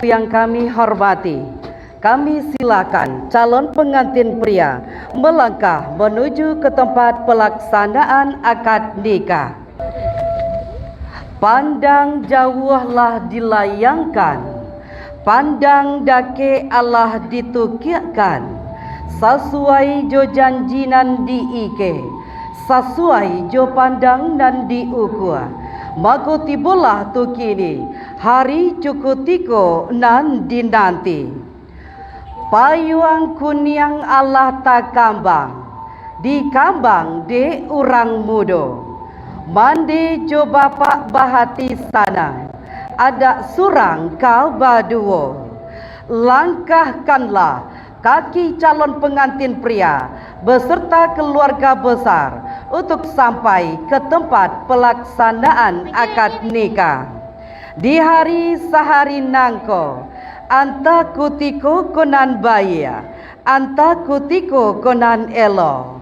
Yang kami hormati, kami silakan calon pengantin pria melangkah menuju ke tempat pelaksanaan akad nikah. Pandang jauhlah dilayangkan, pandang dake Allah ditukikkan, sesuai jo janji nan diike, sesuai jo pandang nan diukur. Maka tibalah tu kini hari cukutiko nan dinanti. Payung kuning Allah tak kambang, di kambang de orang muda. Mandi jo bapak bahati sana, ada surang kau baduo. Langkahkanlah kaki calon pengantin pria beserta keluarga besar untuk sampai ke tempat pelaksanaan akad nikah. Di hari sehari nangko, anta kutiko konan baya, anta kutiko konan elo.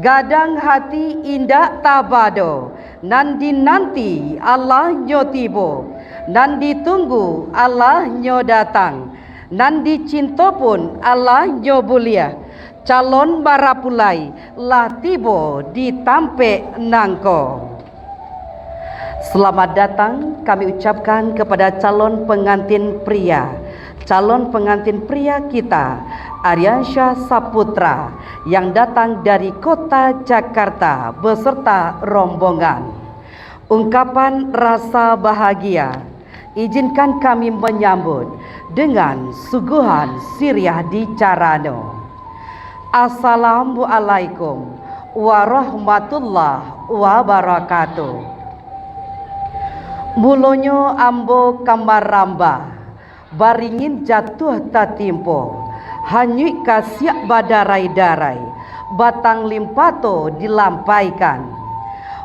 Gadang hati indah tabado, nandi nanti Allah nyotibo, nandi tunggu Allah nyo datang, nandi cinta pun Allah nyo bulia. Calon barapulai lah tibo ditampe nangko. Selamat datang kami ucapkan kepada calon pengantin pria. Calon pengantin pria kita, Aryansyah Saputra, yang datang dari kota Jakarta beserta rombongan. Ungkapan rasa bahagia, izinkan kami menyambut dengan suguhan Siriah di Carano. Assalamualaikum warahmatullahi wabarakatuh. Mulonyo ambo kamar ramba, baringin jatuh tatimpo, hanyui kasiak badarai-darai, batang limpato dilampaikan.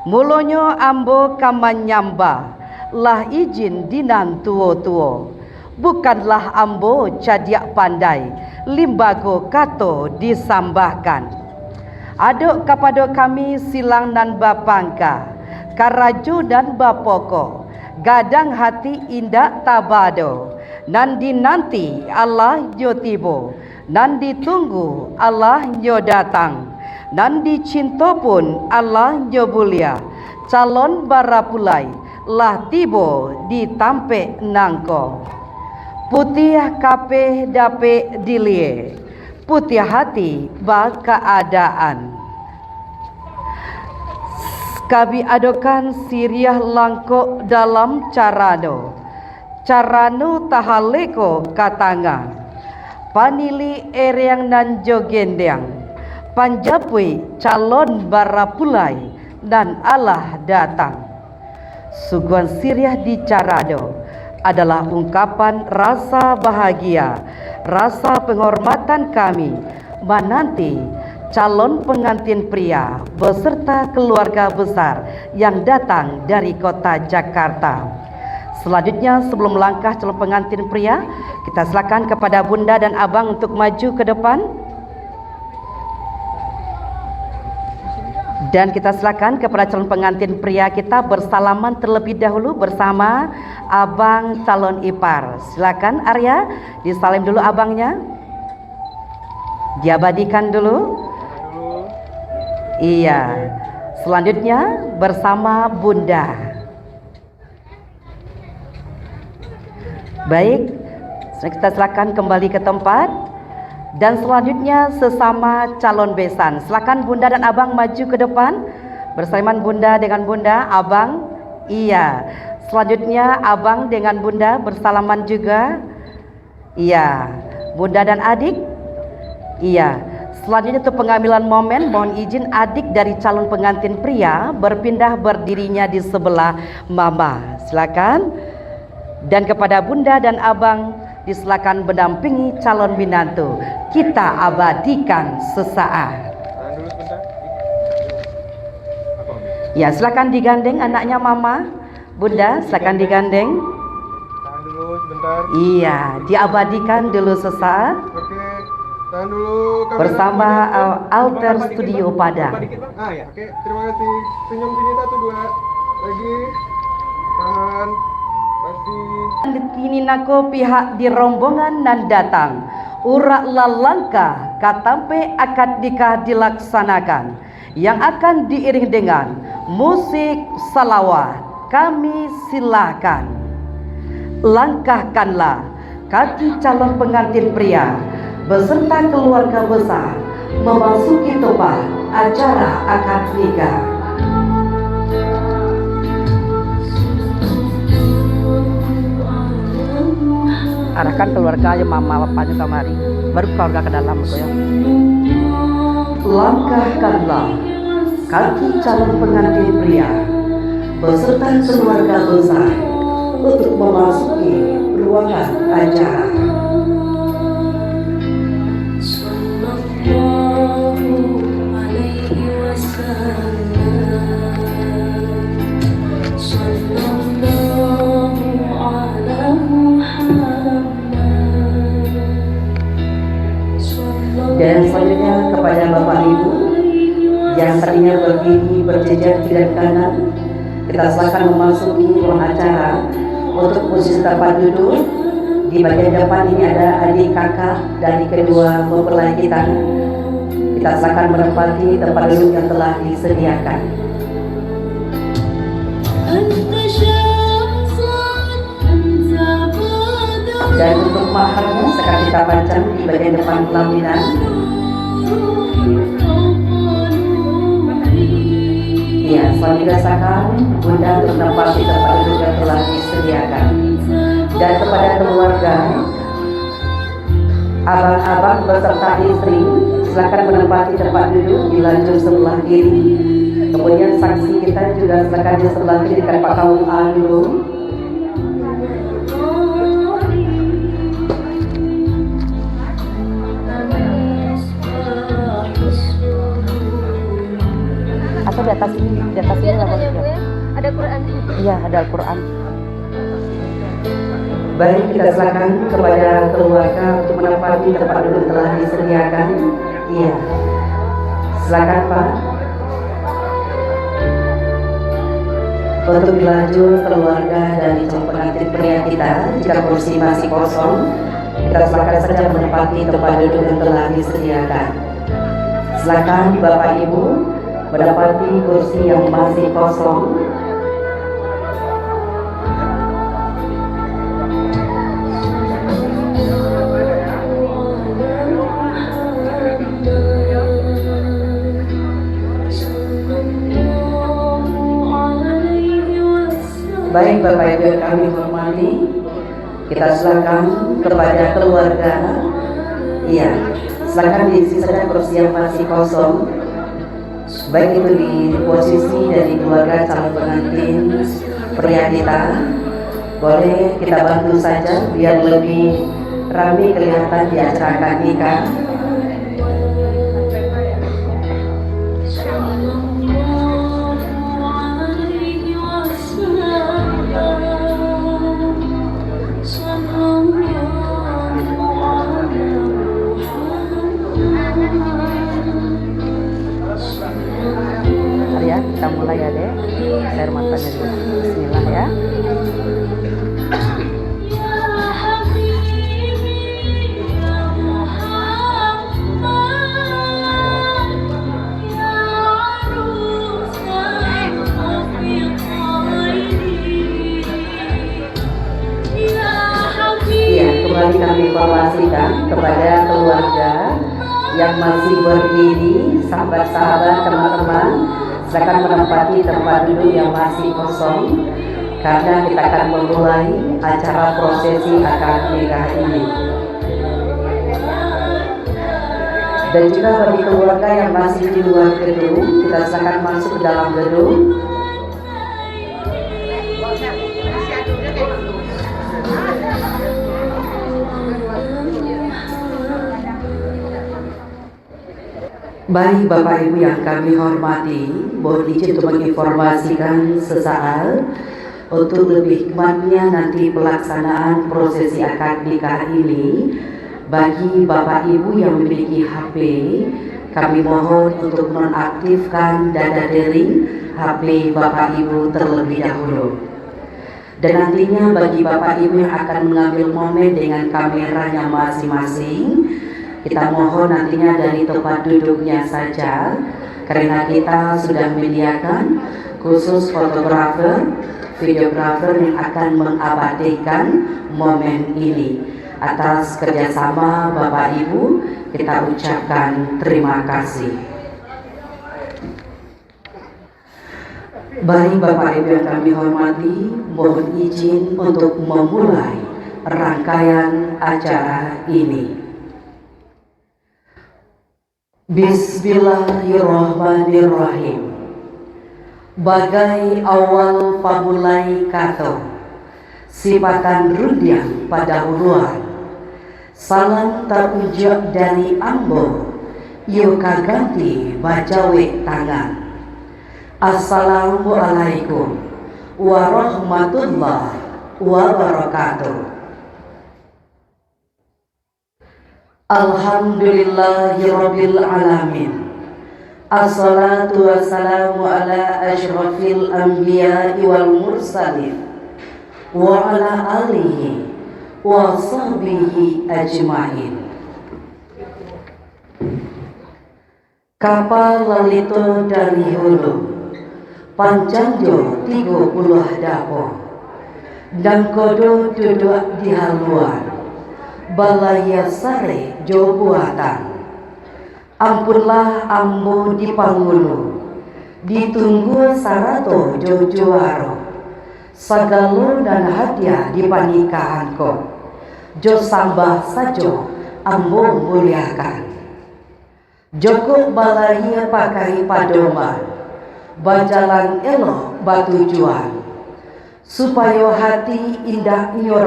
Mulonyo ambo kamanyamba, lah izin dinan tuo-tuo, bukanlah ambo cadiak pandai, limbago kato disambahkan. Aduk kepada kami silang nan bapangka, karajo dan bapoko, gadang hati indah tabado, nandi nanti Allah jotibo, nandi tunggu Allah nyo datang, nandi cinta pun Allah nyo bulia. Calon barapulai lah tibo ditampe nangko. Putih kape dape dilie, putih hati ba keadaan. Kami adokan Siriah langko dalam carano, carano tahaleko katanga, panili ereang nan jogendang, panjapui calon barapulai dan Allah datang. Suguhan Siriah di carano adalah ungkapan rasa bahagia, rasa penghormatan kami menanti calon pengantin pria beserta keluarga besar yang datang dari kota Jakarta. Selanjutnya sebelum melangkah calon pengantin pria, kita silakan kepada bunda dan abang untuk maju ke depan. Dan kita silakan kepada calon pengantin pria kita bersalaman terlebih dahulu bersama abang calon ipar. Silakan Arya, disalim dulu abangnya. Diabadikan dulu. Iya. Selanjutnya bersama bunda. Baik, kita silakan kembali ke tempat. Dan selanjutnya sesama calon besan. Silakan bunda dan abang maju ke depan. Bersalaman bunda dengan bunda, abang. Iya. Selanjutnya abang dengan bunda bersalaman juga. Iya. Bunda dan adik. Iya. Selanjutnya untuk pengambilan momen, mohon izin adik dari calon pengantin pria berpindah berdirinya di sebelah mama. Silakan. Dan kepada bunda dan abang disilakan mendampingi calon binantu. Kita abadikan sesaat. Ya, silakan digandeng anaknya mama. Bunda, silakan digandeng. Tahan dulu sebentar. Iya, diabadikan dulu sesaat. Oke, tahan dulu. Bersama Alter Studio Padang. Ah ya, oke, terima kasih. Senyum sini satu dua lagi. Tahan. Pasti. Kini nako pihak di rombongan nan datang urak lalangkah katampe akad nikah dilaksanakan yang akan diiring dengan musik salawat. Kami silakan. Langkahkanlah kaki calon pengantin pria beserta keluarga besar memasuki tempat acara akad nikah. Arahkan keluarga aja mama bapaknya kamari, baru keluarga ke dalam betul ya. Langkahkanlah kaki calon pengantin pria beserta keluarga besar untuk memasuki ruangan acara. Dan selanjutnya kepada Bapak Ibu yang tadinya berdiri berjejer kiri dan kanan, kita silakan memasuki ruang acara. Untuk posisi tempat duduk di bagian depan ini ada adik kakak dari kedua mempelai kita. Kita silakan menempati tempat duduk yang telah disediakan. Dan untuk maharnya sekarang kita baca di bagian depan pelaminan. Ya, selanjutnya dirasakan Bunda untuk menempati tempat duduk yang telah disediakan. Dan kepada keluarga, abang-abang beserta istri, silakan menempati tempat duduk di lajur sebelah kiri. Kemudian saksi kita juga silakan di sebelah kiri dengan Pak Kaum A dulu. Atau di atas ini lah ya. Ada Quran. Iya, ada Al-Quran. Baik, kita silakan kepada keluarga untuk menempati tempat duduk telah disediakan. Iya, silakan Pak. Untuk dilanjut keluarga dari calon pengantin pria kita, jika kursi masih kosong, kita silakan saja menempati tempat duduk yang telah disediakan. Silakan Bapak Ibu menempati kursi yang masih kosong. Baik Bapak Ibu yang kami hormati, kita silakan kepada keluarga. Iya, silakan diisi saja kursi yang masih kosong. Baik itu di posisi dari keluarga calon pengantin pria kita, boleh kita bantu saja biar lebih ramai kelihatan di acara akad nikah. Ya, kita mulai ya dek, air matanya dulu. Bismillah ya. Iya, kembali kami informasikan kepada keluarga yang masih berdiri, sahabat-sahabat, teman-teman, silakan menempati tempat duduk yang masih kosong karena kita akan memulai acara prosesi akad nikah ini. Dan juga bagi keluarga yang masih di luar gedung, kita silakan masuk ke dalam gedung. Baik Bapak Ibu yang kami hormati, mohon izin untuk menginformasikan sesaat untuk lebih hikmatnya nanti pelaksanaan prosesi akad nikah ini. Bagi Bapak Ibu yang memiliki HP, kami mohon untuk menonaktifkan data dering HP Bapak Ibu terlebih dahulu. Dan nantinya bagi Bapak Ibu yang akan mengambil momen dengan kameranya masing-masing, kita mohon nantinya dari tempat duduknya saja, karena kita sudah menyediakan khusus fotografer, videografer yang akan mengabadikan momen ini. Atas kerjasama Bapak Ibu, kita ucapkan terima kasih. Baik Bapak Ibu yang kami hormati, mohon izin untuk memulai rangkaian acara ini. Bismillahirrahmanirrahim. Bagai awal pamulai kato, sifatan rundiang pada uluan, salam terujak dari ambo, yuk kaganti bacawe tangan. Assalamualaikum warahmatullahi wabarakatuh. Alhamdulillahirabbil alamin. Assalatu wassalamu ala asyrafil anbiya'i wal mursalin wa ala alihi wa sahbihi ajmain. Kapal lalito dari hulu, panjangjo 30 dapo, dan kodo duduk di haluan, balaya sare jo buatan. Ampunlah ambo di pangulu, ditunggu sarato jo juaro, sagalo dan hadiah di panikahanko, jo sambah sajo ambo muliakan. Joko balaya pakai padoman, bajalan elok batujuan, supaya hati indah nyo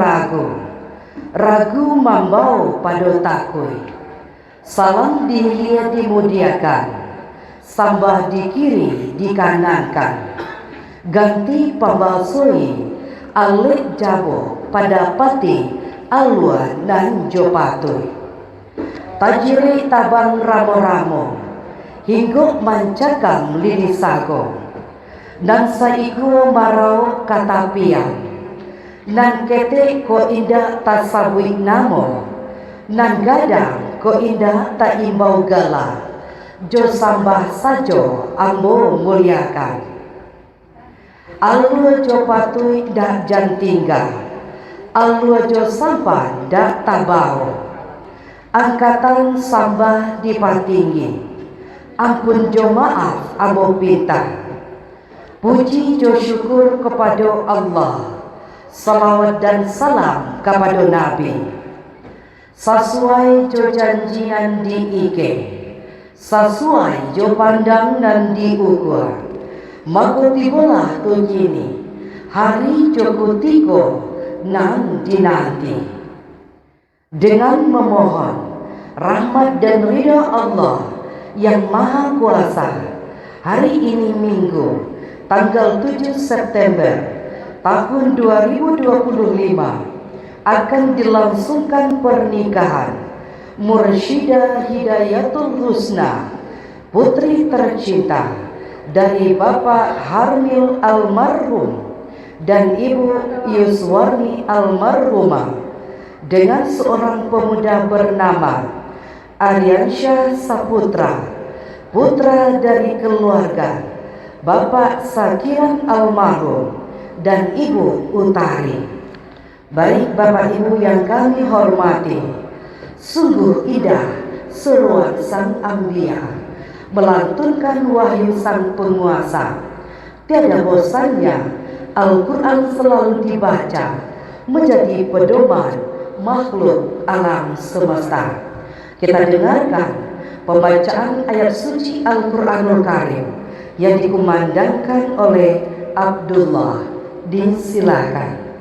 ragu mambau pado takui. Salam dihilia dimudiakan, sambah di kiri dikanankan, ganti pambalsoi alik jabo pada pati aluan dan jopatui. Tajiri tabang ramo-ramo, hinggo mancakang lini sago, dan saiku marau katapian, nan kete ko indah tasabui namo, nan gadang ko indah tak imbau gala, jo sambah sajo ambo muliakan. Alua jo patui dak jantingga, alua jo sampan dak tabao, angkatan sambah dipatinggi, ampun jo maaf ambo pinta. Puji jo syukur kepada Allah, salawat dan salam kepada Nabi. Sesuai jo janjian diike, sesuai jo pandang dan diukur, maka tibalah tu kini hari jo kutiko nan dinanti. Dengan memohon rahmat dan ridha Allah yang maha kuasa, hari ini Minggu tanggal 7 September tahun 2025 akan dilangsungkan pernikahan Mursyidah Hidayatul Husna, putri tercinta dari Bapak Harmil Almarhum dan Ibu Yuswarni Almarhumah, dengan seorang pemuda bernama Aryansyah Saputra, putra dari keluarga Bapak Sakiran Almarhum dan Ibu Utari. Baik Bapak Ibu yang kami hormati, sungguh indah seruan sang Ambia melantunkan wahyu sang penguasa. Tiada bosannya Al-Quran selalu dibaca, menjadi pedoman makhluk alam semesta. Kita dengarkan pembacaan ayat suci Al-Quranul Karim yang dikumandangkan oleh Abdullah. Disilakan.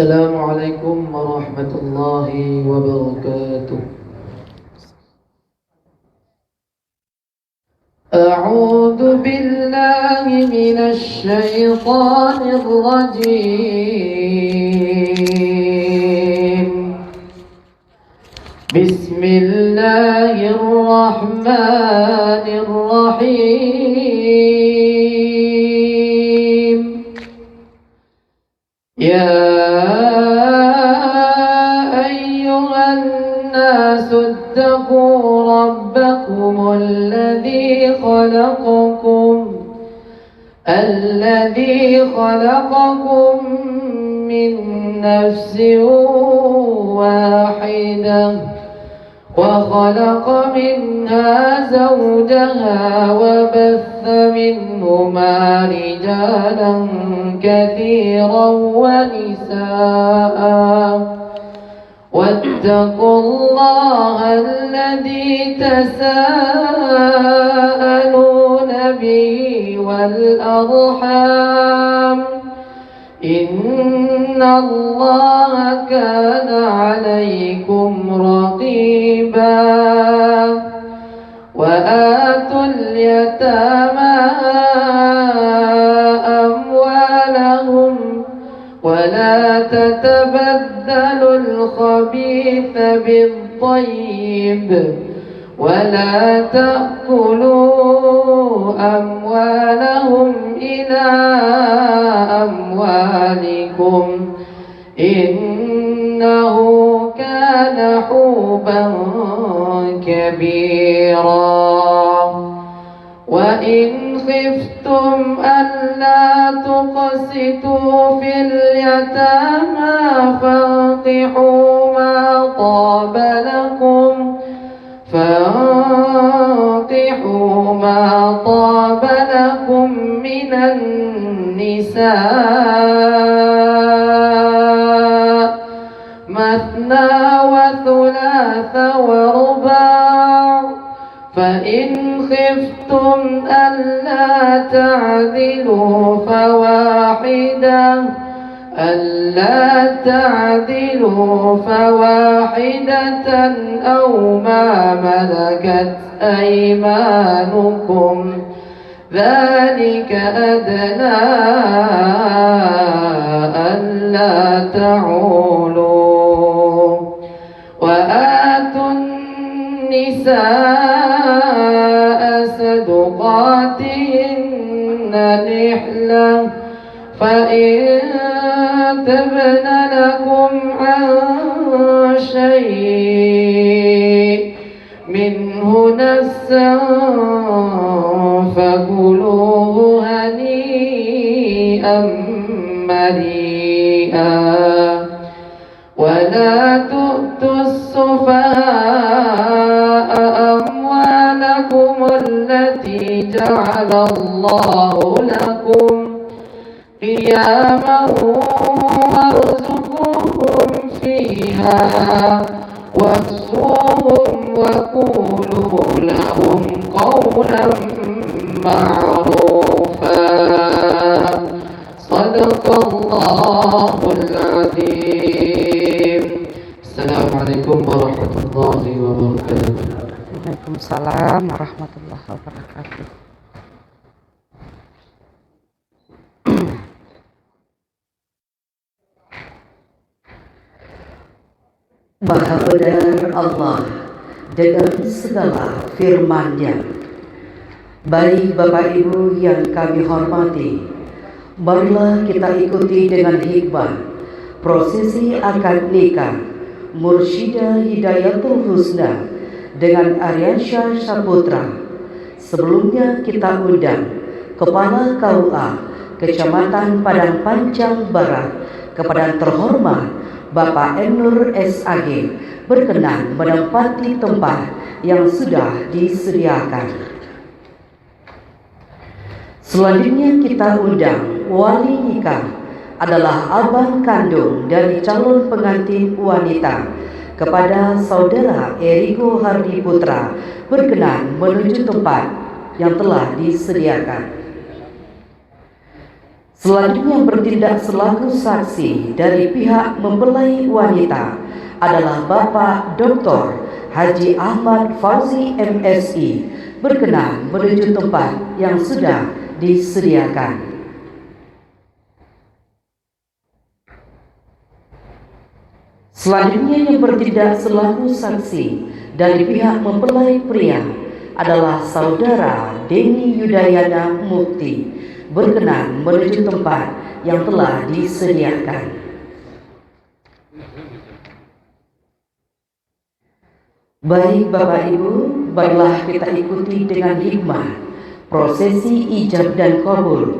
السلام عليكم ورحمة الله وبركاته. أعوذ بالله من الشيطان الرجيم. بسم الله الرحمن الرحيم. يا أيها الناس اتقوا ربكم الذي خلقكم من نفس واحدة وخلق منها زوجها وبث منهما رجالا كثيرا ونساء واتقوا الله الذي تساءلون به والأرحام إن الله كان عليكم رقيبا. وآتوا اليتامى أموالهم ولا تتبدلوا الخبيث بالطيب ولا تأكلوا أموالهم إلى أموالكم إنه كان حوبا كبيرا. وإن خفتم ألا تقسطوا في اليتامى فانكحوا ما طاب لكم من النساء مثنى وثلاث ورباع. فإن خفتم ألا تعدلوا فواحدة أو ما ملكت أيمانكم ذلك أدنى ألا تعولوا. وآتوا النساء صدقاتهن نحلة فإن تبن لكم عن شيء منه نفسا فكلوه هنيئا مريئا. ولا تؤتوا السفهاء أموالكم التي جعل الله لكم قياما وارزقوهم فيها واكسوهم وقولوا لهم قولا معروفا. صدق الله العظيم. السلام عليكم ورحمة الله وبركاته. Waalaikumsalam warahmatullahi wabarakatuh. Maha benar Allah dengan segala firman-Nya. Baik Bapak Ibu yang kami hormati, marilah kita ikuti dengan hikmah prosesi akad nikah Mursyidah Hidayatul Husna dengan Aryansyah Saputra. Sebelumnya kita undang Kepala KUA Kecamatan Padang Panjang Barat kepada terhormat Bapak Nur SAG berkenan menempati tempat yang sudah disediakan. Selanjutnya kita undang wali nikah adalah abang kandung dari calon pengantin wanita kepada Saudara Eriko Hardi Putra berkenan menuju tempat yang telah disediakan. Selanjutnya yang bertindak selaku saksi dari pihak mempelai wanita adalah Bapak Dr. Haji Ahmad Fauzi MSI, berkenan menuju tempat yang sudah disediakan. Selanjutnya yang bertindak selaku saksi dari pihak mempelai pria adalah Saudara Denny Yudayana Mukti, berkenan menuju tempat yang telah disediakan. Baik Bapak Ibu, baiklah kita ikuti dengan hikmah prosesi ijab dan kabul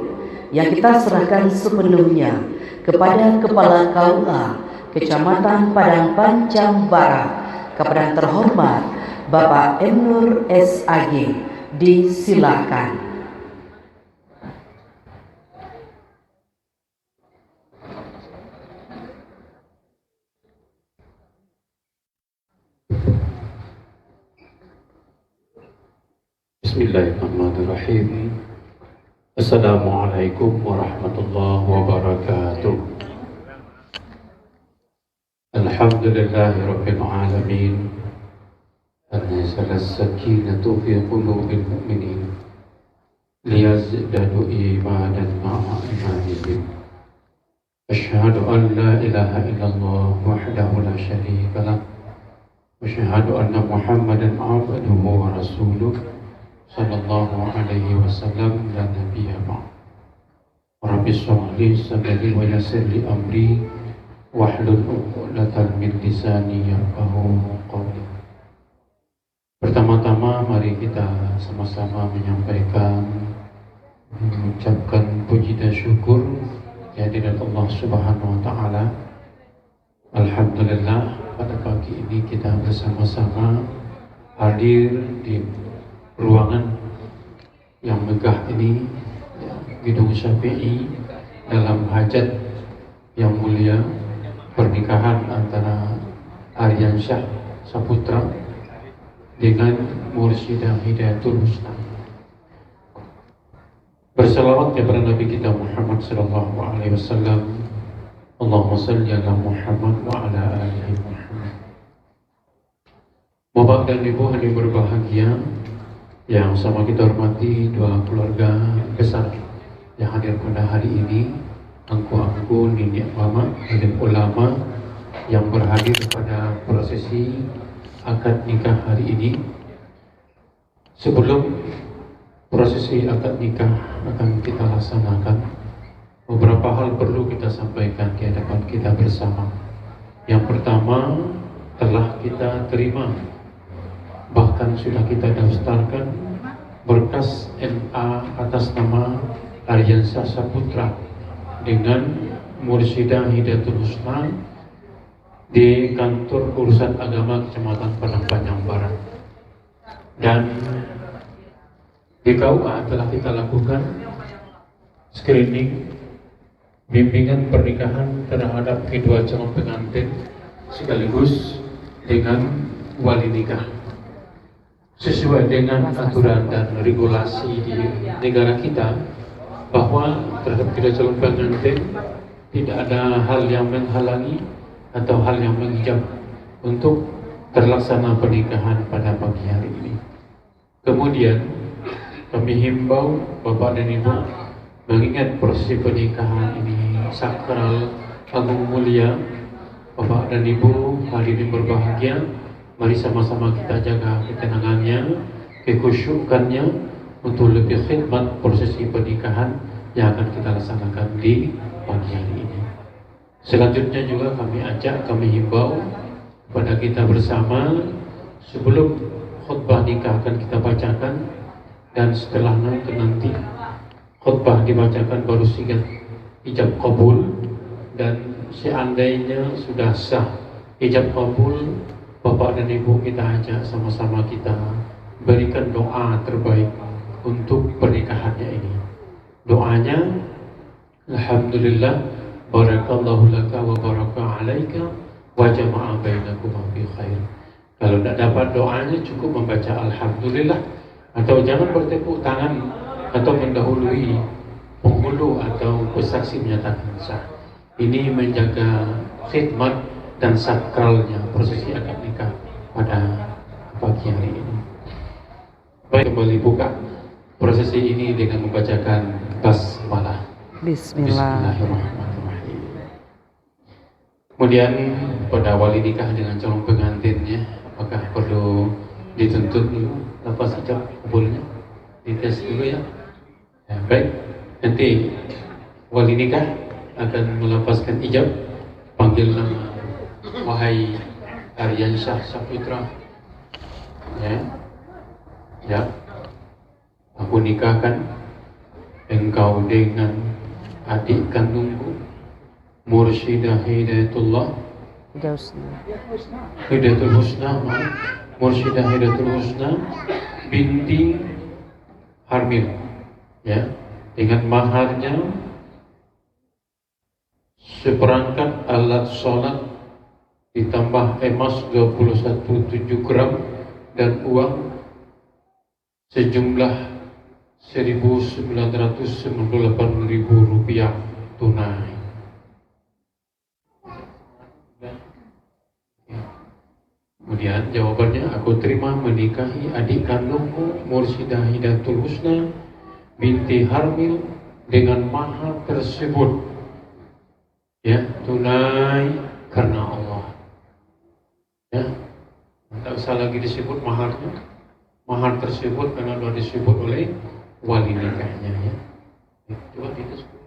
yang kita serahkan sepenuhnya kepada Kepala KUA Kecamatan Padang Panjang Barat, kepada yang terhormat Bapak M. Nur SAG. Disilakan. Bismillahirrahmanirrahim. Assalamualaikum warahmatullahi wabarakatuh. Alhamdulillahi rabbil alamin. Anzalas sakinatu fi qulubil mu'minin liyazdadu imanan ma'a imanihim. Asyhadu an la ilaha illallah wahdahu la syarika lah. Asyhadu anna Muhammadan abduhu wa rasuluh sallallahu alaihi wasallam la nabiyya ba'd. Rabbi shrah li sadri wa yassir li amri wahlul 'uqdatam min lisani yafqahu qawli. Pertama-tama mari kita sama-sama menyampaikan, mengucapkan puji dan syukur kehadirat Allah Subhanahu wa taala. Alhamdulillah, pada pagi ini kita bersama-sama hadir di ruangan yang megah ini, Gedung Syafi'i, dalam hajat yang mulia pernikahan antara Aryansyah Saputra dengan Mursyidah Hidayatul Husna. Berselawat kepada Nabi kita Muhammad sallallahu alaihi wasallam. Allahumma shalli ala Muhammad wa ala alihi Muhammad. Bapak dan Ibu yang berbahagia, yang sama kita hormati dua keluarga besar yang hadir pada hari ini, angku-angku, nenek mama, alim ulama yang berhadir pada prosesi akad nikah hari ini. Sebelum prosesi akad nikah akan kita laksanakan, beberapa hal perlu kita sampaikan di hadapan kita bersama. Yang pertama, telah kita terima, bahkan sudah kita daftarkan berkas MA atas nama Aryansyah Saputra dengan Mursyidah Hidayatul Husna di kantor urusan agama Kecamatan Padang Panjang Barat. Dan di KUA telah kita lakukan screening bimbingan pernikahan terhadap kedua calon pengantin sekaligus dengan wali nikah sesuai dengan aturan dan regulasi di negara kita, bahwa terhadap kedua calon pengantin tidak ada hal yang menghalangi atau hal yang menghijab untuk terlaksana pernikahan pada pagi hari ini. Kemudian kami himbau Bapak dan Ibu, mengingat prosesi pernikahan ini sakral, agung, mulia. Bapak dan Ibu hadirin berbahagia, mari sama-sama kita jaga ketenangannya, kekhusyukannya untuk lebih khidmat prosesi pernikahan yang akan kita laksanakan di pagi hari ini. Selanjutnya juga kami ajak, kami himbau kepada kita bersama, sebelum khutbah nikah akan kita bacakan, dan setelah nanti khutbah dibacakan baru sigat ijab kabul. Dan seandainya sudah sah ijab kabul, Bapak dan Ibu kita ajak sama-sama kita berikan doa terbaik untuk pernikahannya ini. Doanya, alhamdulillah, barakallahu laka wa baraka alaika wa jama'a bainakuma fi khair. Kalau tidak dapat doanya, cukup membaca alhamdulillah, atau jangan bertepuk tangan atau mendahului penghulu atau pesaksi menyatakan sah. Ini menjaga khidmat dan sakralnya prosesi akad nikah pada pagi hari ini. Baik, kembali buka prosesi ini dengan membacakan basmalah. Bismillahirrahmanirrahim. Kemudian pada wali nikah dengan calon pengantinnya, apakah perlu dituntut dulu lepas hijab kubulnya? Dites dulu ya. Baik, nanti wali nikah akan melepaskan hijab, panggil nama, wahai Aryansyah Saputra, ya, aku nikahkan engkau dengan adik kandungku Mursyidah Hidayatullah Hidayatul Husna, Mursyidah Hidayatul Husna binti Harmil, ya, dengan maharnya seperangkat alat sholat ditambah emas 21,7 gram dan uang sejumlah 1.998.000 rupiah tunai. Kemudian jawabannya, aku terima menikahi adik kandungku Mursyidah Hidayatul Husna binti Harmil dengan mahar tersebut, ya, tunai karena Allah, ya, tak usah lagi disebut maharnya. Mahar tersebut karena sudah disebut oleh wali nikahnya, ya. Coba disebut.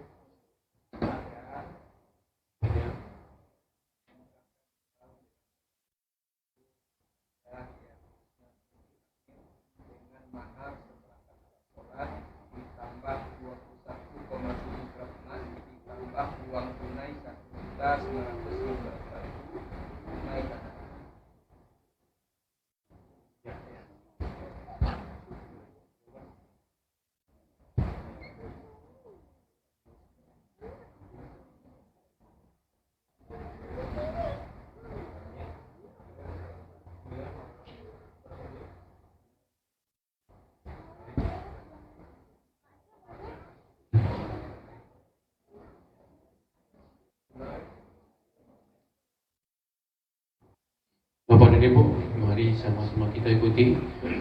Bapak dan Ibu, mari sama-sama kita ikuti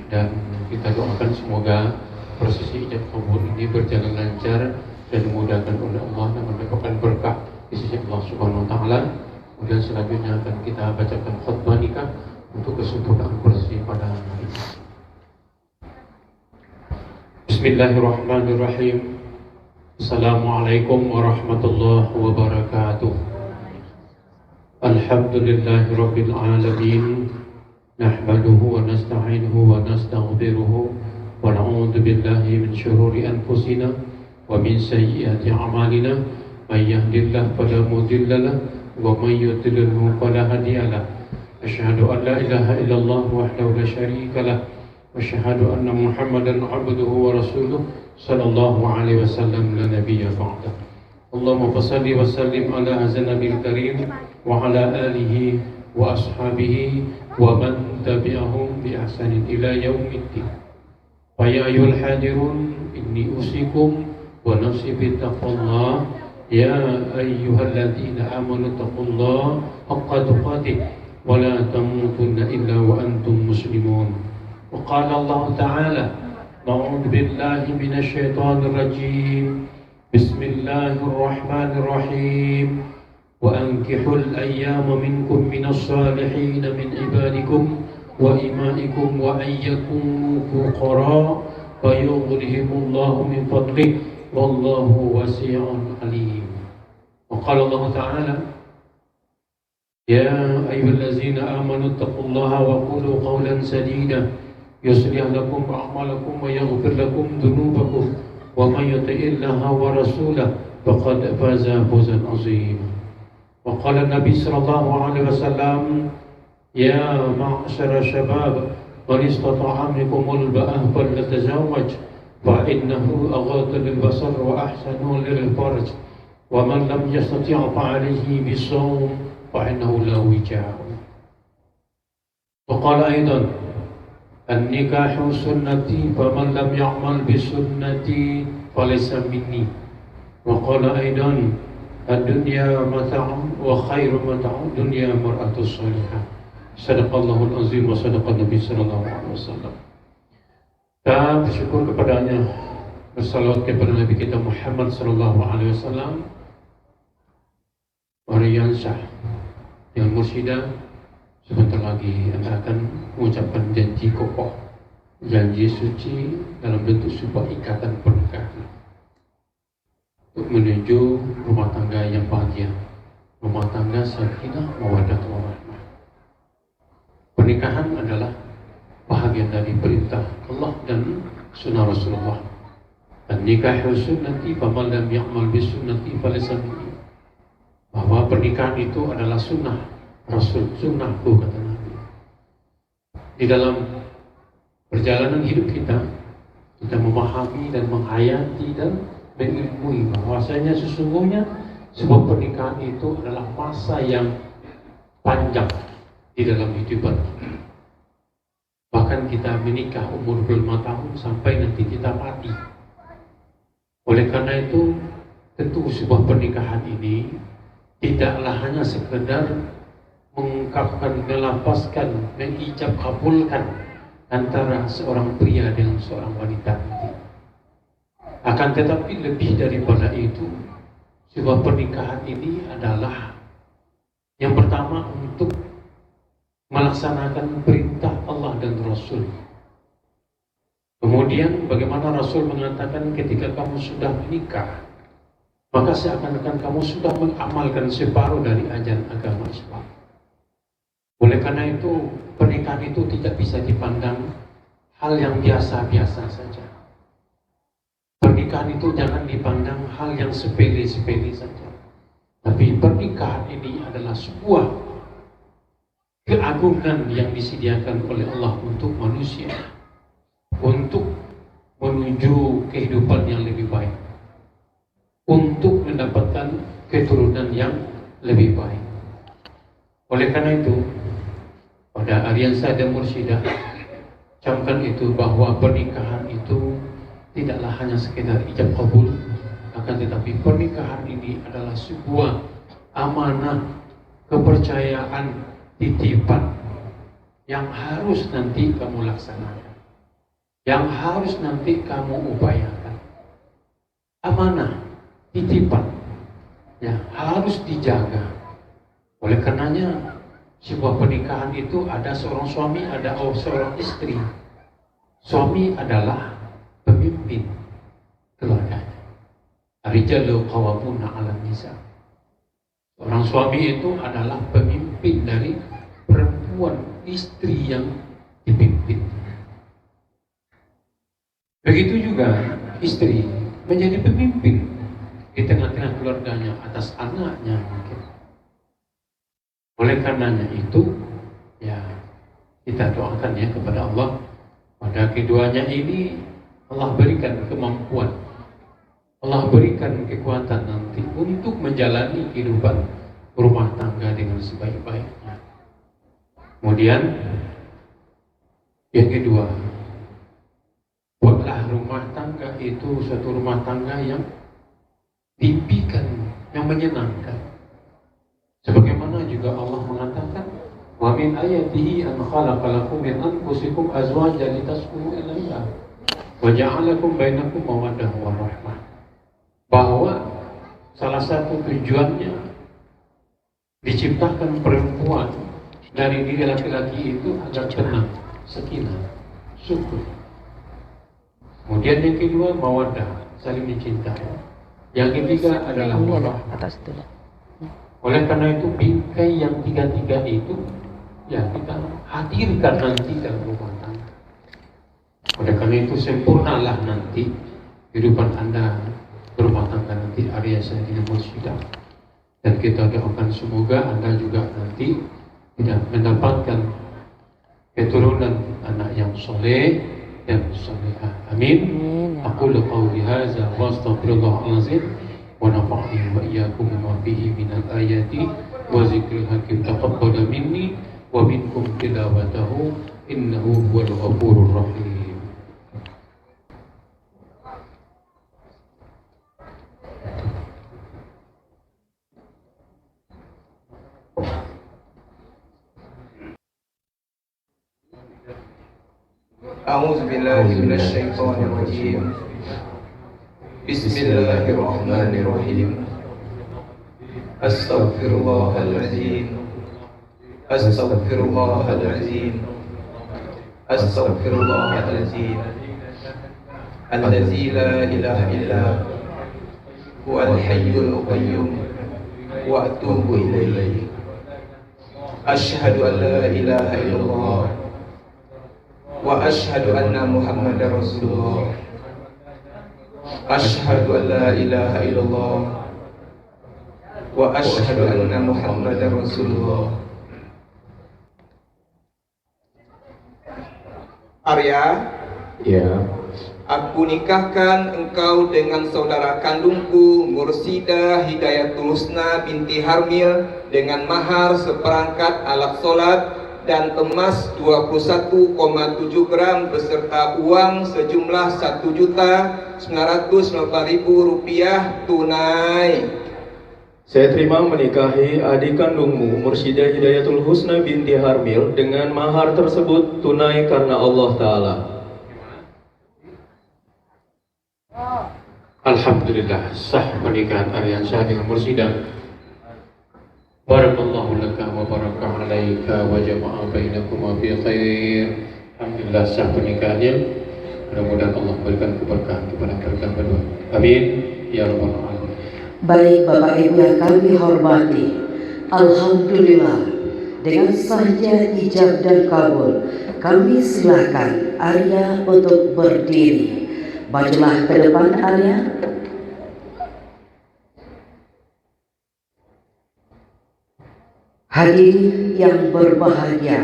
dan kita doakan semoga prosesi ijab kabul ini berjalan lancar dan dimudahkan oleh Allah dan mendapatkan berkah di sisi Allah Subhanahu wa taala. Kemudian selanjutnya akan kita bacakan khutbah nikah untuk kesempurnaan prosesi pada hari ini. Bismillahirrahmanirrahim. Assalamualaikum warahmatullahi wabarakatuh. Alhamdulillahi Rabbil Alamin. Nahmaduhu wa nasta'inuhu wa nastaghfiruhu wa na'udzu billahi min syururi anfusina wa min sayyiati a'malina. May yahdihillahu fala mudilla lahu wa may yudlilhu fala hadiya lahu. Asyhadu an la ilaha illallah wahdahu la syarika lahu wa asyhadu anna Muhammadan 'abduhu wa rasuluhu sallallahu alaihi wasallam la nabiyya ba'da. Allahumma salli wa sallim ala hadzal nabiyil karim wa ala alihi wa ashabihi wa man tabi'ahum bi ihsanin ila yaumiddin. Fa ya ayyuhal hadirun inni usikum wa nafsi bi taqwallah ya ayyuhalladzina amanu taqullaha haqqa tuqatih wa la tamutunna illa wa antum muslimun. Wa qala Allah ta'ala a'udzu billahi minasy syaithanir rajim. Bismillahirrahmanirrahim. وأنكحوا الأيام منكم من الصالحين من عبادكم وإمائكم وأن يكونوا فقراء فيغنيهم الله من فضله والله واسع عليم. وقال الله تعالى يا أيها الذين آمنوا اتقوا الله وقولوا قولا سديدا يصلح لكم أعمالكم ويغفر لكم ذنوبكم ومن يطع الله ورسوله فقد فاز فوزا عظيما. وقال النبي صلى الله عليه وسلم يا معشر الشباب من استطاع منكم الباءة فليتزوج فإنه أغض للبصر وأحسن للفرج ومن لم يستطع فعليه بالصوم فإنه لا وجاء. وقال أيضا النكاح سنتي فمن لم يعمل بسنتي فليس مني. Wa qala aidan ad-dunya mata'un wa khairu mata'ud dunya mar'atus salihah. Sadaqallahul azim wa sadaqa Nabi sallallahu alaihi wasallam. Dan bersyukur kepadanya, bersalawat kepada Nabi kita Muhammad sallallahu alaihi wasallam. Orang sah yang mursyida, sebentar lagi Anda akan mengucapkan janji kokoh, janji suci dalam bentuk sebuah ikatan pernikahan untuk menuju rumah tangga yang bahagia, rumah tangga sakinah mawaddah warahmah. Pernikahan adalah bahagian dari perintah Allah dan sunnah Rasulullah. Dan nikah sunnati faman lam ya'mal bis sunnati falaysa minni. Bahwa pernikahan itu adalah sunnah Rasul, sunnahku kata Nabi. Di dalam perjalanan hidup kita memahami dan menghayati dan mengilmui bahwasanya sesungguhnya sebuah pernikahan itu adalah masa yang panjang di dalam kehidupan. Bahkan kita menikah umur 25 tahun sampai nanti kita mati. Oleh karena itu, tentu sebuah pernikahan ini tidaklah hanya sekedar mengungkapkan, melapaskan, mengijab kabulkan antara seorang pria dengan seorang wanita nanti. Akan tetapi lebih daripada itu, sebuah pernikahan ini adalah yang pertama untuk melaksanakan perintah Allah dan Rasul. Kemudian bagaimana Rasul mengatakan ketika kamu sudah menikah, maka seakan-akan kamu sudah mengamalkan separuh dari ajaran agama Islam. Oleh karena itu, pernikahan itu tidak bisa dipandang hal yang biasa-biasa saja. Pernikahan itu jangan dipandang hal yang sepele-sepele saja. Tapi pernikahan ini adalah sebuah keagungan yang disediakan oleh Allah untuk manusia, untuk menuju kehidupan yang lebih baik, untuk mendapatkan keturunan yang lebih baik. Oleh karena itu, pada Ariansa dan Mursyidah, camkan itu bahwa pernikahan itu tidaklah hanya sekedar ijab kabul, akan tetapi pernikahan ini adalah sebuah amanah, kepercayaan, titipan yang harus nanti kamu laksanakan, yang harus nanti kamu upayakan. Amanah, titipan, ya harus dijaga. Oleh karenanya, sebuah pernikahan itu ada seorang suami, ada seorang istri. Suami adalah pemimpin keluarganya. Ar-rijalu qawwamuna 'alan nisa. Orang suami itu adalah pemimpin dari perempuan, istri yang dipimpin. Begitu juga istri menjadi pemimpin di tengah-tengah keluarganya atas anaknya mungkin. Oleh karenanya itu, ya kita doakan ya kepada Allah, pada keduanya ini Allah berikan kemampuan, Allah berikan kekuatan nanti untuk menjalani kehidupan rumah tangga dengan sebaik-baiknya. Kemudian yang kedua, buatlah rumah tangga itu suatu rumah tangga yang diimpikan, yang menyenangkan. Sebagaimana juga Allah mengatakan, wa min ayatihi an khalaqa lakum min anfusikum azwajan litaskunu ilaiha wa ja'alakum bainakum mawaddah wa rahmah. Bahwa salah satu tujuannya diciptakan perempuan dari diri laki-laki itu agar tenang, sakinah, syukur. Kemudian yang kedua, mawaddah, saling mencintai. Yang ketiga adalah warahmah. Atas itu. Oleh karena itu bingkai yang tiga-tiga itu ya kita hadirkan nanti dalam rumah tangga. Oleh karena itu sempurnalah nanti kehidupan Anda berumah tangga nanti Ariansa di Mursyidah. Dan kita doakan semoga Anda juga nanti tidak mendapatkan keturunan anak yang soleh dan solehah. Amin. Aqulu qawli hadza wa astaghfirullahal azim wa nafa'ni wa iyyakum bima fihi minal ayati wa zikril hakim. Taqabbal minni wa minkum tilawatahu innahu huwal ghafurur rahim. أعوذ بالله من الشيطان الرجيم. بسم الله الرحمن الرحيم. أستغفر الله العظيم. أستغفر الله العظيم. أستغفر الله العظيم الذي لا إله إلا هو الحي القيوم وأتوب إليه. أشهد أن لا إله إلا الله وأشهد أن محمدا رسول الله. أشهد أن لا إله إلا الله وأشهد أن محمدا رسول الله. Arya, Ya. aku nikahkan engkau dengan saudara kandungku Mursidah Hidayatul Husna binti Harmil dengan mahar seperangkat alat sholat dan emas 21,7 gram beserta uang sejumlah Rp1.995.000 tunai. Saya terima menikahi adik kandungmu Mursidah Hidayatul Husna binti Harmil dengan mahar tersebut tunai karena Allah Ta'ala. Alhamdulillah, sah pernikahan Aryansyah dengan Mursidah. Barakallahu laka wa baraka alaika wa jama'a bainakuma fi khair. Alhamdulillah, sah pernikahannya. Mudah-mudahan Allah berikan keberkahan kepada mereka berdua. Amin ya rabbal alamin. Baik Bapak Ibu yang kami hormati, Alhamdulillah dengan saja ijab dan kabul, kami silakan Arya untuk berdiri. Majulah ke depan Arya. Hadirin yang berbahagia,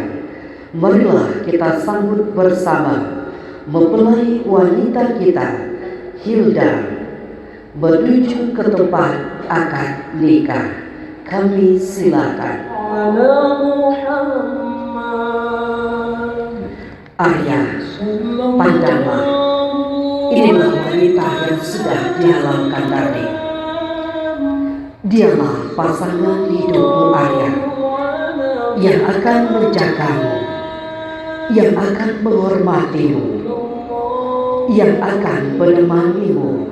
marilah kita sambut bersama mempelai wanita kita, Hilda, menuju ke tempat akad nikah. Kami silakan. Arya, pandanglah, inilah wanita yang sudah dihalalkan tadi. Dialah pasangan hidupmu Arya, yang akan menjagamu, yang akan menghormatimu, yang akan menemanimu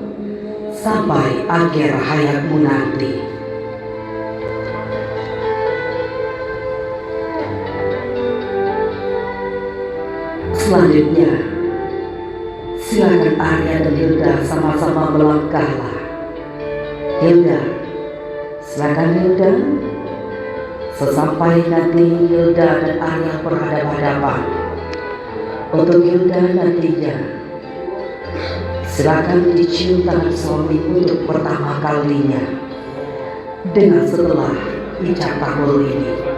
sampai akhir hayatmu nanti. Selanjutnya, silakan Arya dan Hilda sama-sama melangkahlah. Hilda, silakan Hilda. Sesampai nanti Hilda dan Arya berhadapan-hadapan, untuk Hilda nantinya silakan dicium tangan suami untuk pertama kalinya dengan setelah ijab kabul ini.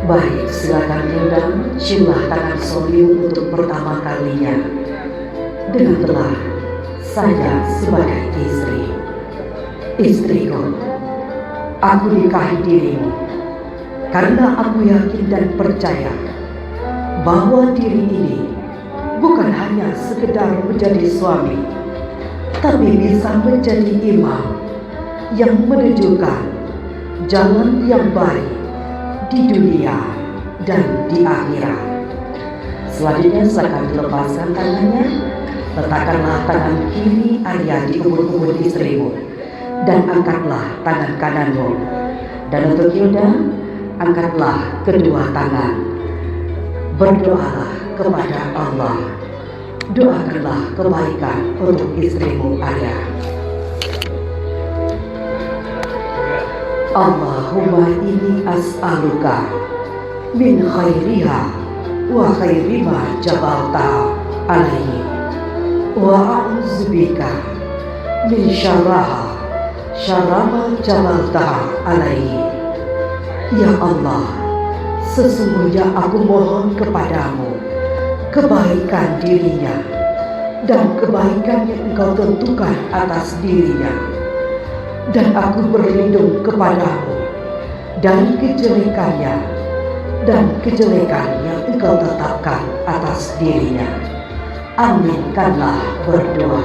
Baik, silakan Hilda, ciumlah tangan suami untuk pertama kalinya dengan telah saya sebagai istri. Istriku, aku nikahi dirimu karena aku yakin dan percaya bahwa diri ini bukan hanya sekedar menjadi suami, tapi bisa menjadi imam yang menunjukkan jalan yang baik di dunia dan di akhirat. Selanjutnya silakan dilepaskan tangannya. Letakkanlah tangan kiri Arya di umur-umur istrimu dan angkatlah tangan kananmu. Dan untuk Hilda, angkatlah kedua tangan. Berdoalah kepada Allah. Doakanlah kebaikan untuk istrimu Arya. Allahumma inni as'aluka min khairiha wa khairi ma jabalta alaihi wa a'udzubika min syarraha syarra ma jabalta alaihi. Ya Allah, sesungguhnya aku mohon kepadamu kebaikan dirinya dan kebaikan yang engkau tentukan atas dirinya, dan aku berlindung kepadamu dari kejelekannya dan kejelekan yang engkau tetapkan atas dirinya. Aminkanlah berdoa.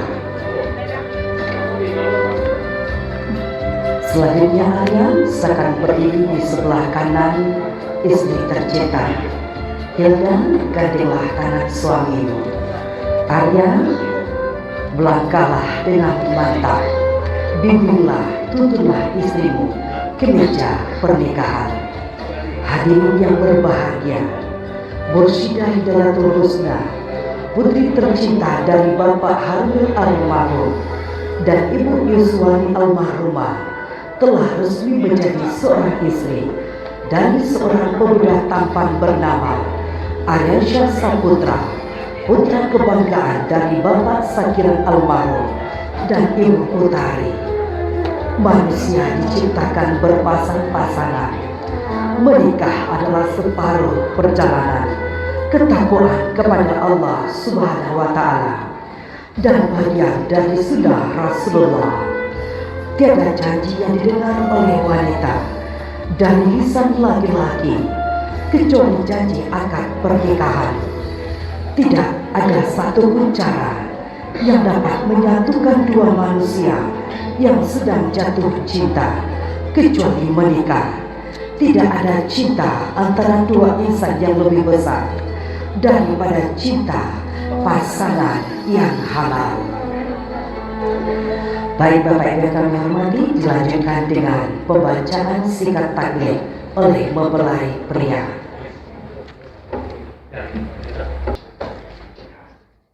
Selanjutnya Arya akan berdiri di sebelah kanan istri tercinta. Hilda, gandenglah tangan suamimu. Arya, melangkahlah dengan mantap. Bimbinglah, tuntunlah istrimu ke meja pernikahan. Hadirin yang berbahagia, Mursyidah Hidayatul Husna, putri tercinta dari Bapak Harmil almarhum dan Ibu Yuswani almarhumah, telah resmi menjadi seorang istri dari seorang pemuda tampan bernama Aryansyah Saputra, putra kebanggaan dari Bapak Sakiran almarhum dan Ibu Utari. Manusia diciptakan berpasang-pasangan. Menikah adalah separuh perjalanan ketakwaan kepada Allah Subhanahu wa Ta'ala dan bagian dari sunnah Rasulullah. Tiada janji yang didengar oleh wanita dari lisan laki-laki kecuali janji akad pernikahan. Tidak ada satupun cara yang dapat menyatukan dua manusia yang sedang jatuh cinta kecuali menikah. Tidak ada cinta antara dua insan yang lebih besar daripada cinta pasangan yang halal. Baik Bapak Ibu yang kami hormati, dilanjutkan dengan pembacaan singkat taklid oleh mempelai pria.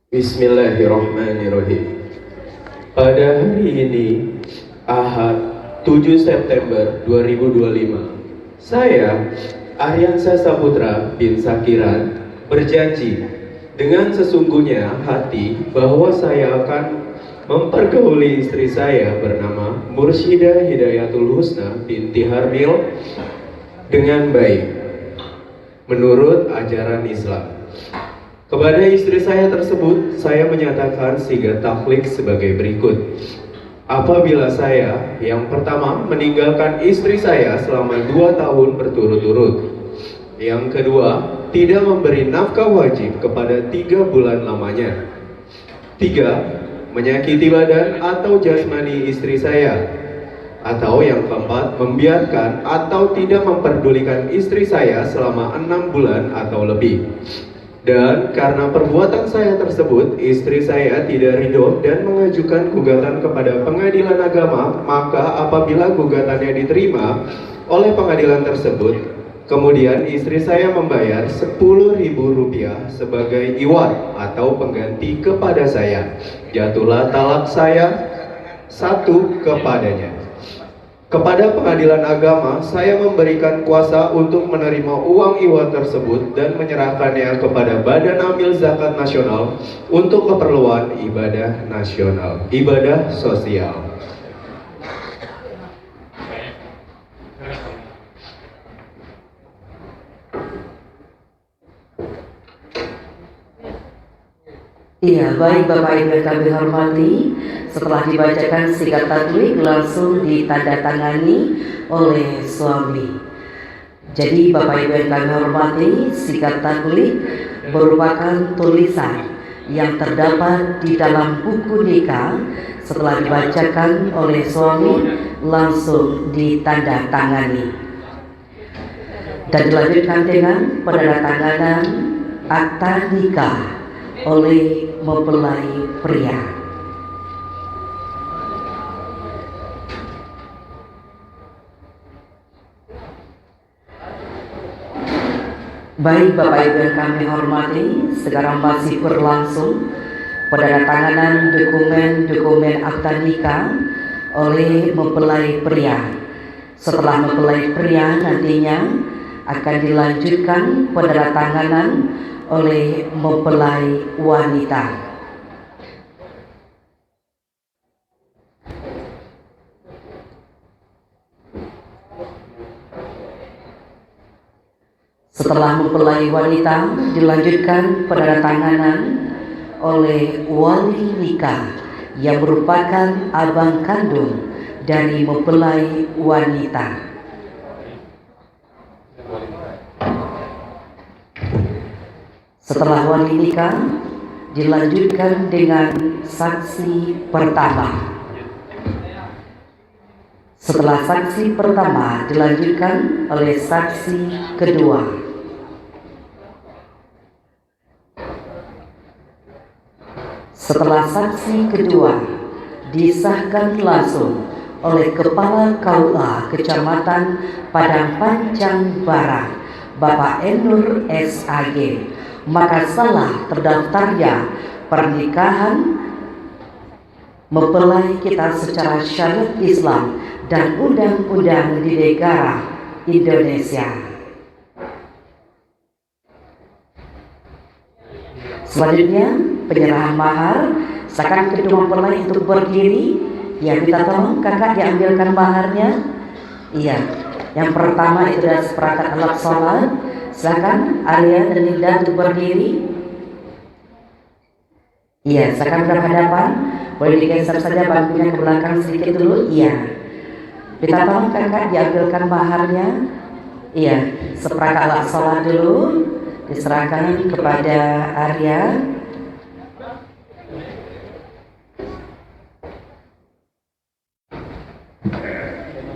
Bismillahirrahmanirrahim. Pada hari ini, Ahad 7 September 2025, saya, Aryansyah Saputra bin Sakiran, berjanji dengan sesungguhnya hati bahwa saya akan mempergauli istri saya bernama Mursyidah Hidayatul Husna binti Harmil dengan baik menurut ajaran Islam. Kepada istri saya tersebut, saya menyatakan sigat taklid sebagai berikut. Apabila saya yang pertama meninggalkan istri saya selama 2 tahun berturut-turut, yang kedua tidak memberi nafkah wajib kepada 3 bulan lamanya, 3 menyakiti badan atau jasmani istri saya, atau yang keempat membiarkan atau tidak memperdulikan istri saya selama 6 bulan atau lebih. Dan karena perbuatan saya tersebut, istri saya tidak ridho dan mengajukan gugatan kepada pengadilan agama, maka apabila gugatannya diterima oleh pengadilan tersebut, kemudian istri saya membayar Rp10.000 sebagai iwat atau pengganti kepada saya, jatuhlah talak saya 1 kepadanya. Kepada pengadilan agama, saya memberikan kuasa untuk menerima uang iwat tersebut dan menyerahkannya kepada Badan Amil Zakat Nasional untuk keperluan ibadah nasional, ibadah sosial. Iya, baik Bapak Ibu yang kami hormati, setelah dibacakan singkat taklid langsung ditandatangani oleh suami. Jadi Bapak Ibu yang kami hormati, singkat taklid merupakan tulisan yang terdapat di dalam buku nikah. Setelah dibacakan oleh suami langsung ditandatangani dan dilanjutkan dengan penandatanganan akta nikah oleh mempelai pria. Baik Bapak Ibu yang kami hormati, sekarang masih berlangsung penandatanganan dokumen akta nikah oleh mempelai pria. Setelah mempelai pria nantinya akan dilanjutkan penandatanganan oleh mempelai wanita. Setelah mempelai wanita dilanjutkan penandatanganan oleh wali nikah yang merupakan abang kandung dari mempelai wanita. Setelah wali nikah dilanjutkan dengan saksi pertama. Setelah saksi pertama dilanjutkan oleh saksi kedua. Setelah saksi kedua disahkan langsung oleh Kepala KUA Kecamatan Padang Panjang Barat, Bapak Enur SAG, maka salah terdaftarnya pernikahan mempelai kita secara syariat Islam dan undang-undang di negara Indonesia. Selanjutnya penyerahan mahar. Silakan kedua mempelai untuk berdiri. Ya, minta tolong kakak diambilkan maharnya. Iya, yang pertama itu adalah seperangkat alat sholat. Silakan Arya dan Linda untuk berdiri. Iya, silakan berhadapan. Boleh digeser saja bangkunya ke belakang sedikit dulu. Iya. Minta tolong kakak diambilkan maharnya. Iya, seperangkat alat sholat dulu diserahkan kepada Arya.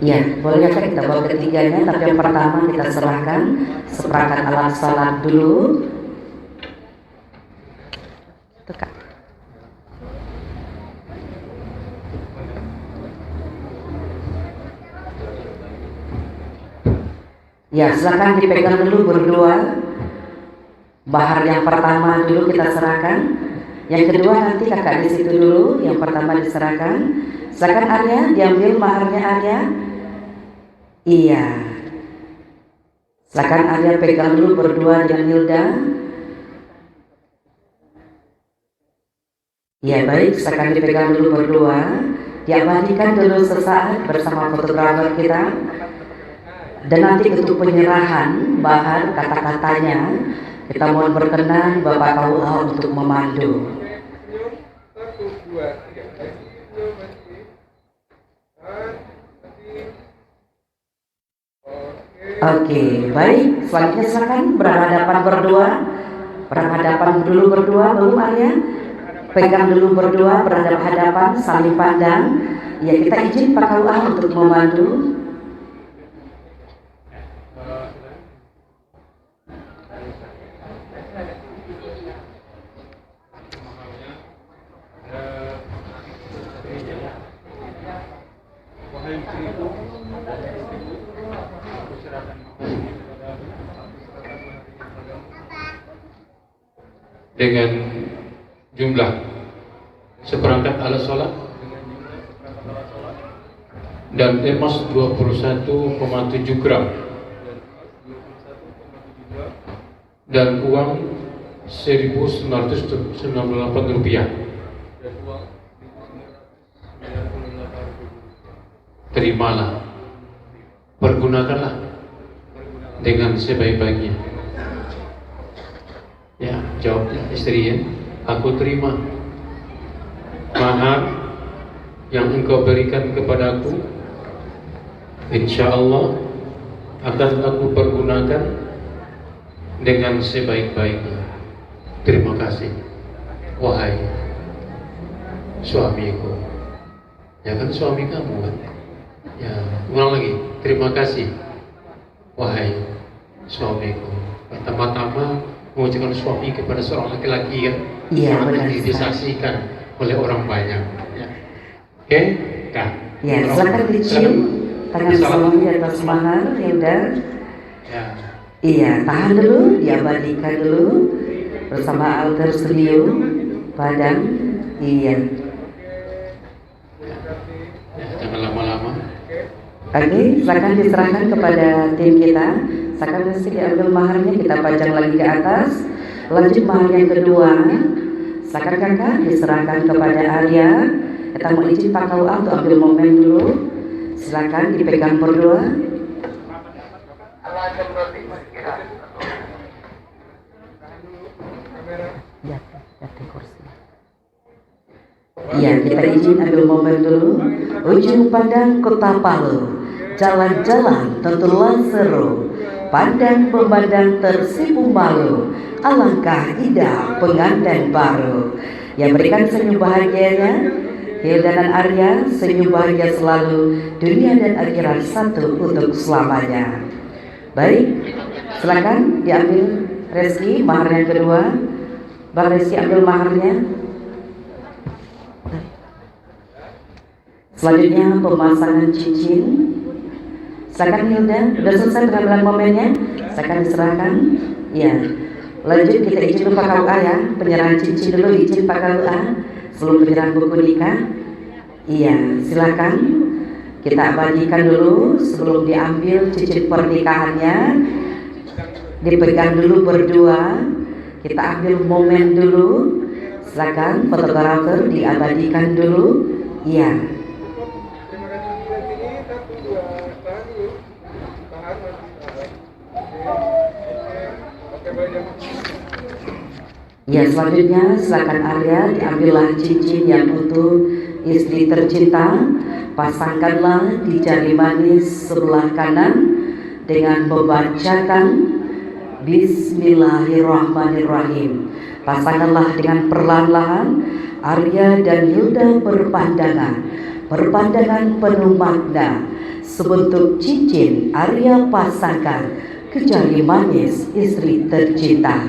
Ya, boleh kakak kita bawa ketiganya, tapi yang pertama kita serahkan seperangkat alat sholat dulu. Tuh kak. Ya, silakan dipegang dulu berdua. Mahar yang pertama dulu kita serahkan. Yang kedua nanti kakak di situ dulu. Yang pertama diserahkan. Silakan Arya, diambil maharnya Arya. Iya. Silakan Arya pegang dulu berdua dengan Hilda. Ya baik, silakan dipegang dulu berdua. Diabadikan dulu sesaat bersama fotografer kita. Dan nanti untuk penyerahan bahan kata-katanya kita mohon berkenan Bapak KUA untuk memandu. Oke, baik. Selanjutnya silakan berhadapan berdua. Berhadapan dulu berdua, belum Arya? Pegang dulu berdua, berhadapan, saling pandang. Ya, kita izin Pak KUA untuk memandu. Dengan jumlah seperangkat alat sholat dan emas 21,7 gram dan uang 1.998 rupiah. Terimalah, pergunakanlah dengan sebaik-baiknya. Ya, jawabnya istri ya, aku terima mahar yang engkau berikan kepadaku. Insya Allah akan aku pergunakan dengan sebaik-baiknya. Terima kasih, wahai suamiku. Ya kan suami kamu kan? Ya, ulang lagi. Terima kasih, wahai suamiku. Pertama-tama mengucapkan suami kepada seorang laki-laki kan, Iya, benar. disaksikan oleh orang banyak. Ya. Oke, Kak. Ya, silakan dicium tangan suami di atas mahar, Hilda. Ya. Iya, tahan dulu, diabadikan dulu bersama alter studio Padang. Iya. Ya, jangan lama-lama. Oke, silakan diserahkan kepada tim kita. Silakan mesti diambil maharnya, kita pajang lagi ke atas. Lanjut mahar yang kedua. Silakan kakak diserahkan kepada Arya. Kita mau izin Pak KUA untuk ambil momen dulu. Silakan dipegang berdua. Ya, kita izin ambil momen dulu. Ujung pandang Kota Palu, jalan-jalan tentulah seru, pandang memandang tersipu malu, alangkah indah pengantin baru. Yang berikan senyum bahagianya Hilda dan Arya, senyum bahagia selalu, dunia dan akhirat satu untuk selamanya. Baik, silakan diambil Reski mahar yang kedua. Bang Reski ambil maharnya. Selanjutnya pemasangan cincin. Silakan Hilda, sudah selesai pengambilan momennya. Silakan diserahkan. Ya. Lanjut kita izin dulu Pak KUA ya, penyerahan cincin dulu, izin Pak KUA sebelum penyerahan buku nikah. Iya, silakan kita abadikan dulu sebelum diambil cincin pernikahannya. Dipegang dulu berdua, kita ambil momen dulu. Silakan fotografer diabadikan dulu. Iya. Ya, selanjutnya silakan Arya diambillah cincin yang untuk istri tercinta, pasangkanlah di jari manis sebelah kanan dengan membacakan Bismillahirrahmanirrahim. Pasangkanlah dengan perlahan-lahan. Arya dan Hilda berpandangan penuh makna. Sebentuk cincin Arya pasangkan ke jari manis istri tercinta,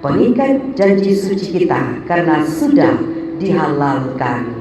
pengikat janji suci kita karena sudah dihalalkan.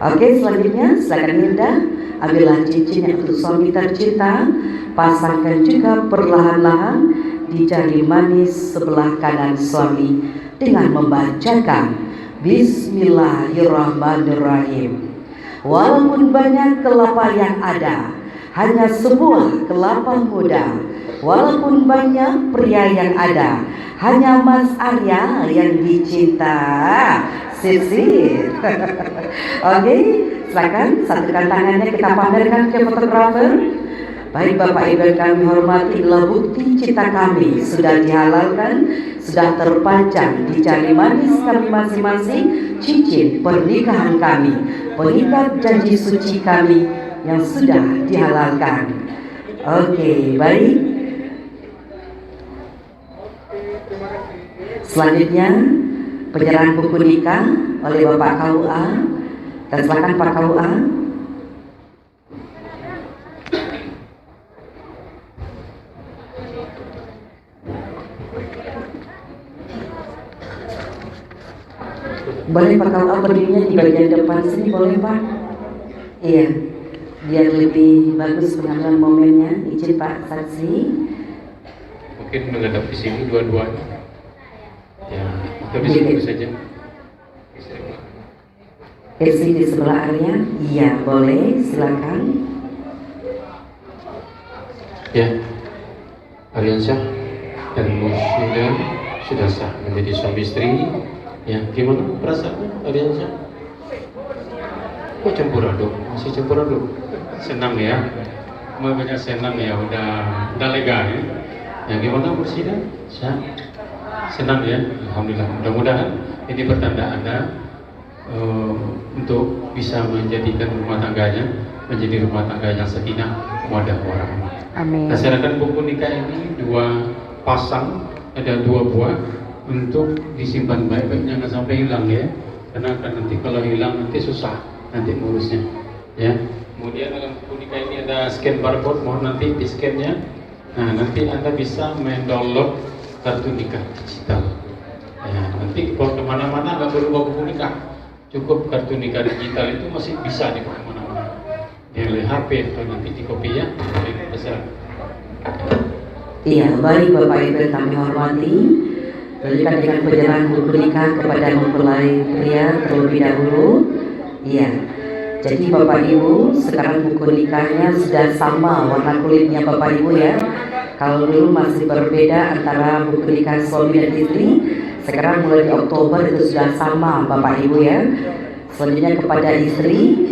Oke, selanjutnya silakan Hilda, ambillah cincin yang untuk suami tercinta, pasangkan juga perlahan-lahan di jari manis sebelah kanan suami dengan membacakan Bismillahirrahmanirrahim. Walaupun banyak kelapa yang ada, hanya sebuah kelapa muda. Walaupun banyak pria yang ada, hanya Mas Arya yang dicinta. Sip. Oke, silakan satukan tangannya, kita pamerkan ke fotografer. Baik Bapak Ibu yang kami hormati, inilah bukti cinta kami sudah dihalalkan, sudah terpanjang di jari manis kami masing-masing, cincin pernikahan kami, pengikat janji suci kami yang sudah dihalalkan. Oke, baik. Selanjutnya penyerahan buku nikah oleh Bapak KUA. Dan silakan Pak KUA. Boleh Pak KUA berdirinya di bagian depan sini, boleh Pak? Iya, biar lebih bagus pengambilan momennya. Izin Pak saksi. Mungkin menghadap di sini dua-duanya. Ya, atau di sini saja. Istri di sebelah Arya. Iya, boleh, silakan. Ya, Aryansyah dan Musyida sudah sah menjadi suami istri. Ya, gimana perasaannya Aryansyah? Kok campur aduk? Masih campur aduk? Senang ya? Makanya senang ya, udah lega ya. Ya, gimana Musyida? Senang ya, alhamdulillah. Mudah-mudahan ini pertanda Anda untuk bisa menjadikan rumah tangganya menjadi rumah tangga yang sakinah, mawaddah warahmah. Amin. Nah, serahkan buku nikah ini dua pasang, ada dua buah untuk disimpan baik-baik, jangan sampai hilang ya. Karena nanti kalau hilang nanti susah nanti ngurusnya. Ya. Kemudian dalam buku nikah ini ada scan barcode, mohon nanti di scan-nya. Nah, nanti Anda bisa mendownload kartu nikah digital. Ya, nanti kalau kemana-mana nggak perlu bawa buku nikah, cukup kartu nikah digital itu masih bisa dibawa kemana-mana. Dari HP atau nanti di kopi ya, besar. Iya, baik Bapak Ibu yang kami hormati. Lanjutkan dengan penyerahan buku nikah kepada mempelai pria terlebih dahulu. Iya. Jadi Bapak Ibu, sekarang buku nikahnya sudah sama warna kulitnya Bapak Ibu ya. Kalau dulu masih berbeda antara buku nikah suami dan istri, sekarang mulai di Oktober itu sudah sama Bapak Ibu ya. Selanjutnya kepada istri,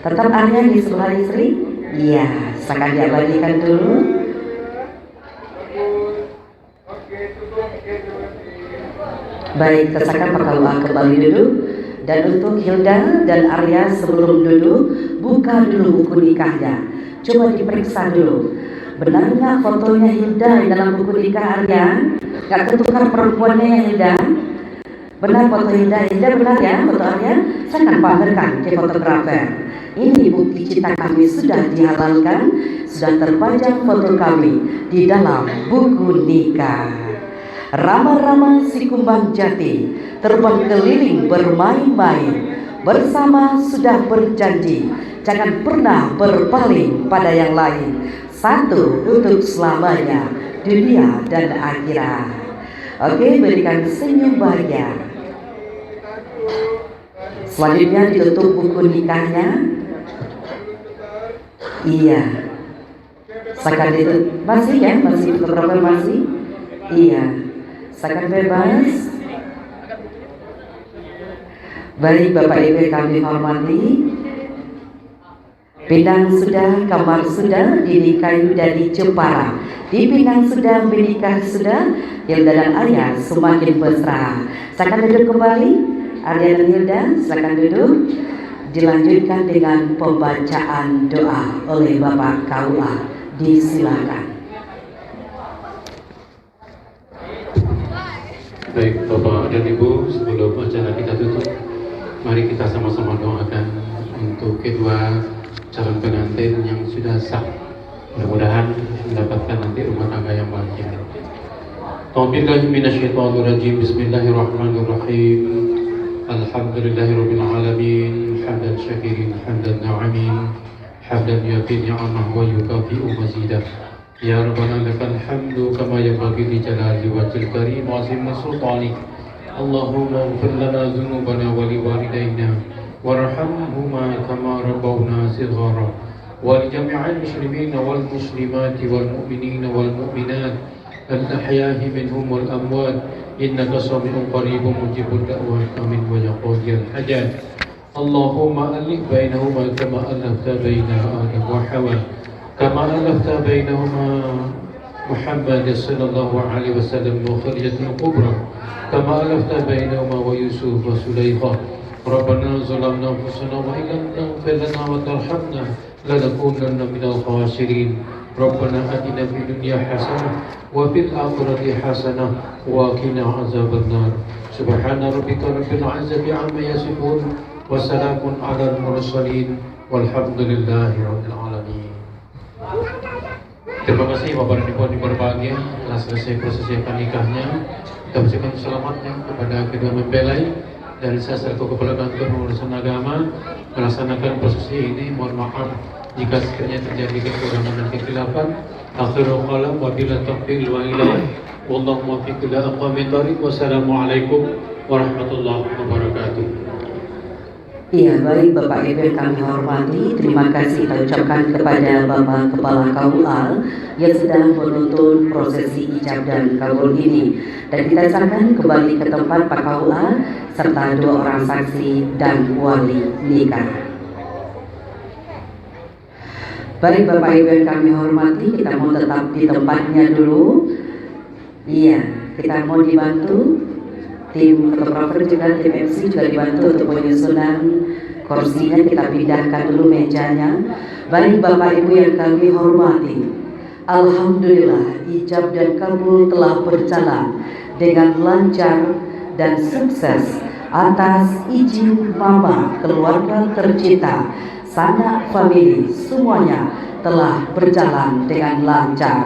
tetap Arya di sebelah istri. Iya, silakan diabadikan dulu. Baik, tersakan Pak KUA kembali duduk. Dan untuk Hilda dan Arya sebelum duduk, buka dulu buku nikahnya. Coba diperiksa dulu. Benar nggak fotonya Hilda dalam buku nikah Arya? Nggak ketukar perempuannya ya Hilda? Benar foto Hilda, Hilda benar ya foto Arya? Saya akan pamerkan ke fotografer. Ini bukti cinta kami sudah dihalalkan, sudah terpajang foto kami di dalam buku nikah. Rama-rama si kumbang jati terbang keliling bermain-main, bersama sudah berjanji jangan pernah berpaling pada yang lain, satu untuk selamanya, dunia dan akhirat. Oke, berikan senyum bahagia. Selanjutnya ditutup buku nikahnya. Iya. Silakan ditutup. Masih ya, masih fotografer masih. Iya. Silakan bebas. Baik Bapak Ibu kami hormati. Pinang sudah, kamar sudah, dinding kayu dari Jepara. Di Pinang sudah, menikah sudah, Hilda dan Arya semakin mesra. Silakan duduk kembali, Arya dan Hilda, silakan duduk. Dilanjutkan dengan pembacaan doa oleh Bapak KUA. Disilakan. Baik Bapak dan Ibu, sebelum acara kita tutup, mari kita sama-sama doakan untuk kedua calon pengantin yang sudah sah. Mudah-mudahan mendapatkan nanti rumah tangga yang bahagia. A'udzubillahi minasyaitonirrajim. Bismillahirrahmanirrahim. Alhamdulillahirabbil alamin. Hamdan syakirin, hamdan na'amin, hamdan yufi ni'amah wa yukafi'u mazidah. Ya Rabbana lakal hamdu kama yanbaghi li jalali wajhil karim wa azimi sultanik. Allahumma ighfir lana dhunubana wa liwalidayna warhamhuma kama rabbawna shighara. ولجميع المسلمين والمسلمات والمؤمنين والمؤمنات الأحياء منهم والأموات إنك سميع قريب مجيب الدعوات آمين ويا قاضي الحاجات. اللهم ألف بينهما كما ألفت بين آدم وحواء كما ألفت بينهما محمد صلى الله عليه وسلم وخديجة الكبرى كما ألفت بينهما ويوسف وسليخة. ربنا ظلمنا أنفسنا وإن لم تغفر لنا وترحمنا لنكونن من الخاسرين. ربنا آتنا في الدنيا حسنة وفي الآخرة حسنة وقنا عذاب النار. سبحان ربك رب العزة عما يصفون وسلام على المرسلين والحمد لله رب العالمين. Terima kasih Bapak dan Ibu yang berbahagia. Telah selesai prosesi pernikahannya. Kita ucapkan selamatnya kepada kedua mempelai. Dan saya selaku Kepala Kantor Pengurusan Agama melaksanakan prosesi ini. Mohon maaf jika sekiranya terjadi kekurangan dan kekhilafan. Akhirul kalam wabillahi taufiq wal hidayah. Wallahu muwaffiq ila aqwamit thoriq. Wassalamualaikum warahmatullahi wabarakatuh. Iya, baik Bapak Ibu yang kami hormati, terima kasih kita ucapkan kepada Bapak Kepala KUA yang sedang menuntun prosesi ijab dan kabul ini. Dan kita serahkan kembali ke tempat Pak KUA serta dua orang saksi dan wali nikah. Baik Bapak Ibu yang kami hormati, kita mau tetap di tempatnya dulu. Iya, kita mau dibantu. Tim fotografer juga, tim MC juga dibantu untuk penyusunan kursinya. Kita pindahkan dulu mejanya. Baik Bapak Ibu yang kami hormati, alhamdulillah ijab dan kabul telah berjalan dengan lancar dan sukses atas izin mama keluarga tercinta, sanak famili, semuanya telah berjalan dengan lancar.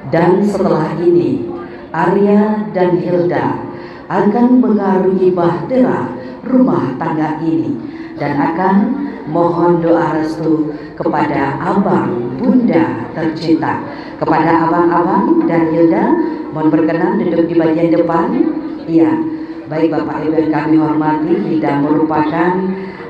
Dan setelah ini Arya dan Hilda akan mengarungi bahtera rumah tangga ini dan akan mohon doa restu kepada abang bunda tercinta. Kepada abang-abang dan Hilda, mohon berkenan duduk di bagian depan. Iya, baik Bapak Ibu yang kami hormati, Hilda merupakan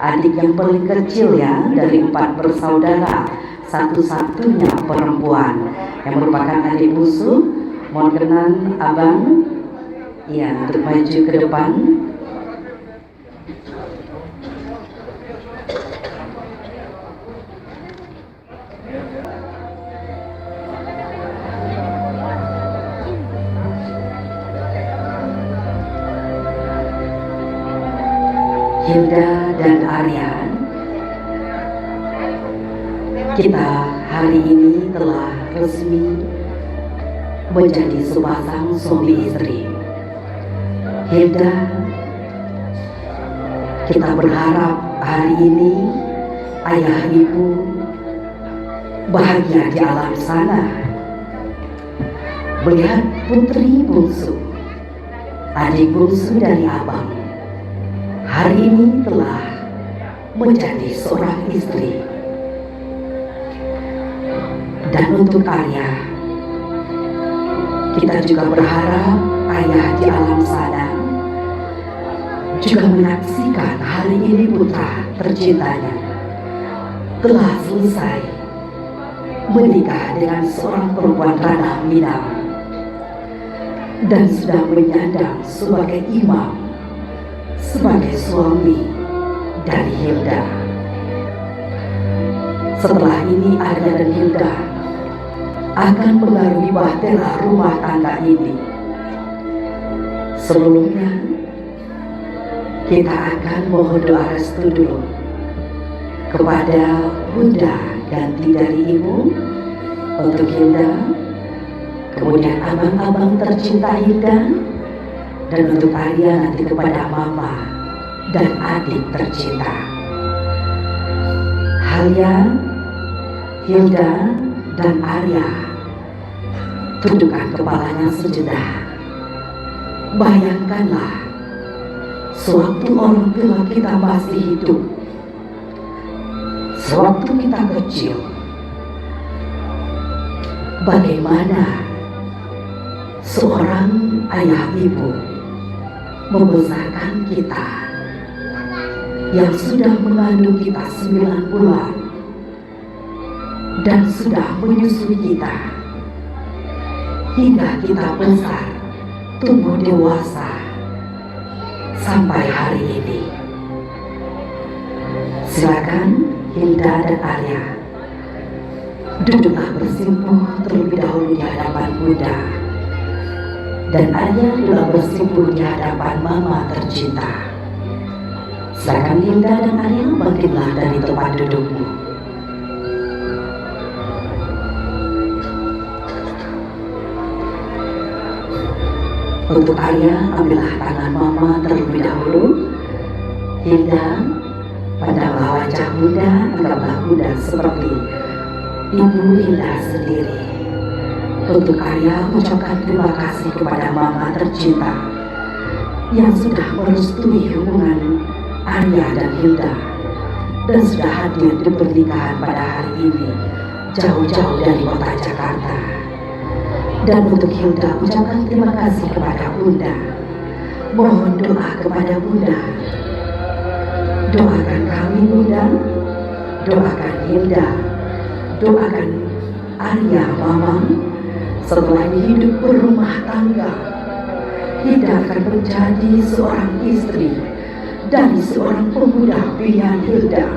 adik yang paling kecil ya dari 4 bersaudara, satu-satunya perempuan yang merupakan adik bungsu. Mohon kenan abang, iya, untuk maju ke depan. Hilda dan Aryan, kita hari ini telah resmi menjadi sepasang suami istri. Hilda, kita berharap hari ini ayah ibu bahagia di alam sana melihat putri bungsu, adik bungsu dari abang, hari ini telah menjadi seorang istri. Dan untuk Arya, kita juga berharap ayah di alam sana juga menyaksikan hari ini putra tercintanya telah selesai menikah dengan seorang perempuan ranah Minang dan sudah menyandang sebagai imam, sebagai suami dari Hilda. Setelah ini Arya dan Hilda akan mengarungi bahtera rumah tangga ini. Sebelumnya kita akan mohon doa restu dulu kepada Bunda ganti dari Ibu untuk Hilda, kemudian abang-abang tercinta Hilda, dan untuk Arya nanti kepada Mama dan adik tercinta. Arya, Hilda, dan Arya tundukkan kepalanya sejenak. Bayangkanlah sewaktu orang tua kita masih hidup, sewaktu kita kecil, bagaimana seorang ayah ibu membesarkan kita yang sudah mengandung kita 9 bulan dan sudah menyusui kita hingga kita besar, tumbuh dewasa sampai hari ini. Silakan Hilda dan Arya duduklah bersimpuh terlebih dahulu di hadapan Bunda, dan Arya duduklah bersimpuh di hadapan Mama tercinta. Silakan Hilda dan Arya bangkitlah dari tempat dudukmu. Untuk Arya, ambillah tangan Mama terlebih dahulu. Hilda, pandanglah wajah Bunda, anggaplah Bunda seperti Ibu Hilda sendiri. Untuk Arya, ucapkan terima kasih kepada Mama tercinta yang sudah merestui hubungan Arya dan Hilda dan sudah hadir di pernikahan pada hari ini jauh-jauh dari kota Jakarta. Dan untuk Hilda, ucapkan terima kasih kepada Bunda. Mohon doa kepada Bunda. Doakan kami Bunda, doakan Hilda, doakan Arya Mama. Setelah hidup berumah tangga, Hilda akan menjadi seorang istri dari seorang pemuda pilihan Hilda,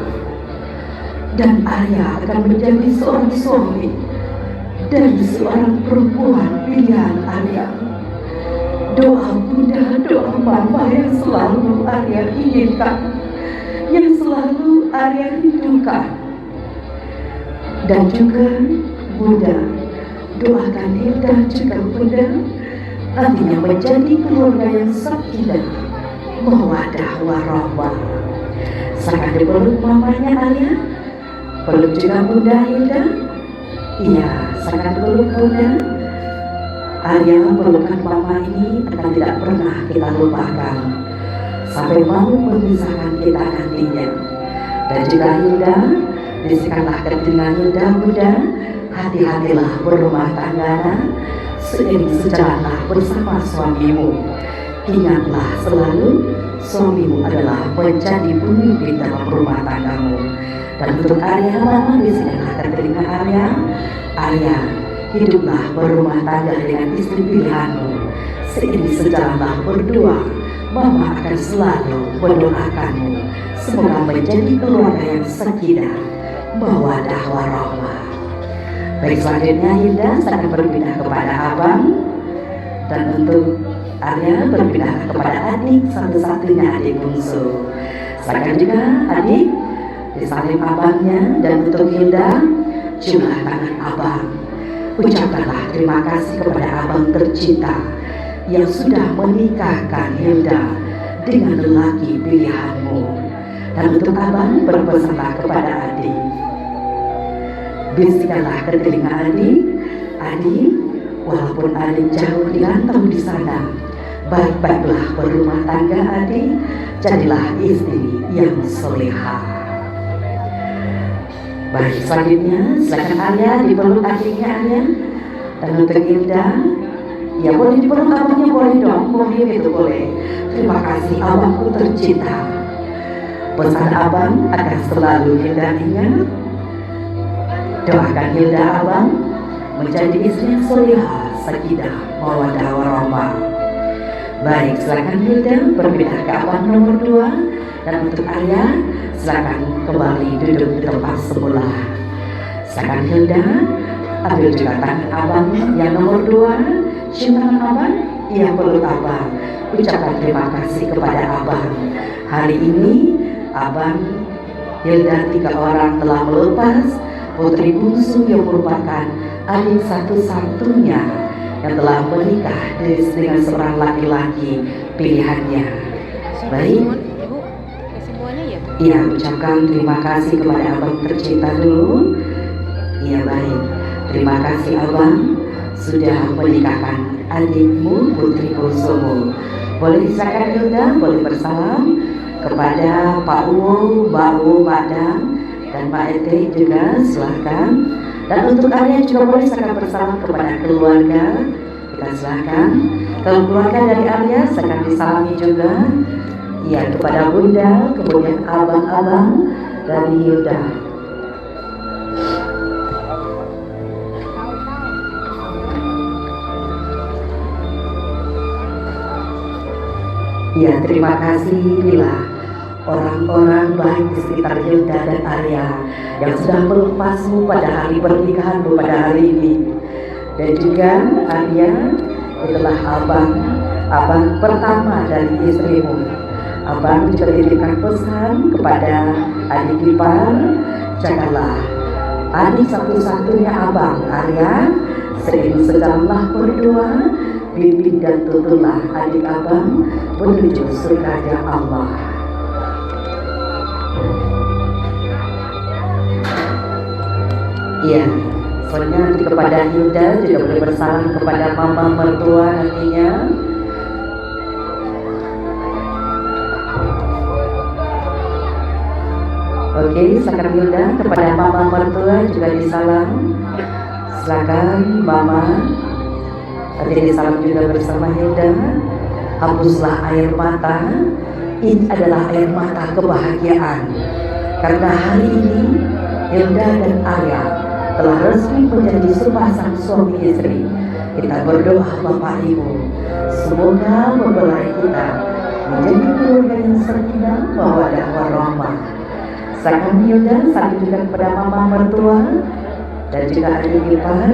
dan Arya akan menjadi seorang suami dari seorang perempuan pilihan Arya. Doa Bunda, doa Mama yang selalu Arya inginkan, yang selalu Arya rindukan. Dan juga Bunda, doakan Hilda juga Bunda nantinya menjadi keluarga yang sakinah, mawaddah warahmah. Silakan dipeluk mamanya Arya, peluk juga Bunda Hilda. Iya, silakan peluk Bunda. Arya, pelukan Mama ini akan tidak pernah kita lupakan sampai mau memisahkan kita nantinya. Dan juga Hilda, bisikanlah ke telinga Hilda, Bunda, hati-hatilah berumah tangga, seiring sejalanlah bersama suamimu. Ingatlah selalu suamimu adalah menjadi pemimpin dalam rumah tanggamu. Dan untuk Arya, Mama bisikanlah ke telinga Arya, Arya, hiduplah berumah tangga dengan istri pilihanmu. Seiring sejalanlah berdoa, Mama akan selalu mendoakanmu. Semoga menjadi keluarga yang sakinah, mawaddah warahmah. Baik, selanjutnya Hilda akan berpindah kepada abang, dan untuk Arya berpindah kepada adik satu-satunya, adik bungsu. Silakan juga adik disalim abangnya, dan untuk Hilda ciumlah tangan abang. Ucapkanlah terima kasih kepada abang tercinta yang sudah menikahkan Hilda dengan lelaki pilihanmu. Dan untuk abang berpesanlah kepada adik, bisikanlah ke telinga adik, adik, walaupun adik jauh dirantau di sana, baik-baiklah berumah tangga adik, jadilah istri yang solehah. Baik, selanjutnya silakan Arya dipeluk adiknya Arya. Dan untuk Hilda, ya boleh dipeluk abangnya, boleh dong, boleh itu boleh. Terima kasih abangku tercinta. Pesan abang akan selalu Hilda ingat. Doakan Hilda abang menjadi istri yang solehah, sakinah, mawaddah warahmah. Baik, silakan Hilda berpindah ke abang nomor 2. Dan untuk Arya, silakan kembali duduk di tempat semula. Silakan Hilda ambil juga tangan abang yang nomor 2, cium tangan abang, ia peluk abang, ucapkan terima kasih kepada abang. Hari ini abang Hilda 3 orang telah melepas putri bungsu yang merupakan adik satu-satunya yang telah menikah dengan seorang laki-laki pilihannya. Baik, ia ucapkan terima kasih kepada abang tercinta dulu. Iya baik, terima kasih abang sudah menikahkan adikmu putri bungsumu. Boleh silakan Hilda, boleh bersalam kepada Pak Uwo, Mbak Uwo, Mbak Dan, dan Mbak Ete juga silakan. Dan untuk Arya juga boleh silakan bersalam kepada keluarga. Kita silakan. Kalau keluarga dari Arya silakan disalami juga. Ya, kepada Bunda, kemudian abang-abang dari Hilda. Ya, terima kasih bila orang-orang baik di sekitar Hilda dan Arya yang sudah melepasmu pada hari pernikahanmu pada hari ini. Dan juga Arya, itulah abang pertama dari istrimu. Abang juga titipkan pesan kepada adik ipar, jagalah adik satu-satunya abang Arya, sering sedanglah berdoa, bimbing dan tuntunlah adik abang menuju surga Allah. Iya, soalnya nanti kepada Hilda juga boleh bersalam kepada mama mertua nantinya. Oke, silakan Hilda kepada mama mertua juga disalam. Silakan mama. Tadi disalam juga bersama Hilda. Hapuslah air mata. Ini adalah air mata kebahagiaan. Karena hari ini Hilda dan Arya telah resmi menjadi sepasang suami istri. Kita berdoa Bapak Ibu, semoga mempelai kita menjadi keluarga yang sakinah, mawaddah warahmah. Silakan Hilda saling juga kepada mama mertua dan juga adik ipar.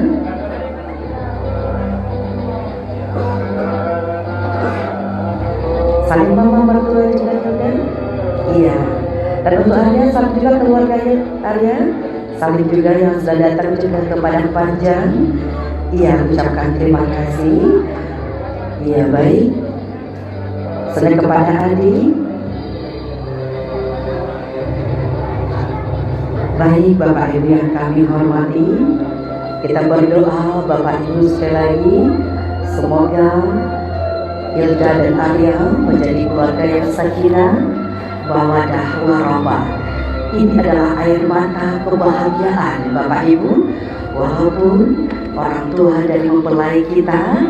Saling mama mertua juga Hilda. Iya. Dan untuk Arya saling juga keluarga Arya. Saling juga yang sudah datang juga kepada Panjang. Iya, ucapkan terima kasih. Iya baik. Saling kepada adik. Baik Bapak Ibu yang kami hormati, kita berdoa Bapak Ibu sekali lagi, semoga Hilda dan Arya menjadi keluarga yang sakinah, mawaddah warahmah. Ini adalah air mata kebahagiaan Bapak Ibu, walaupun orang tua dari mempelai kita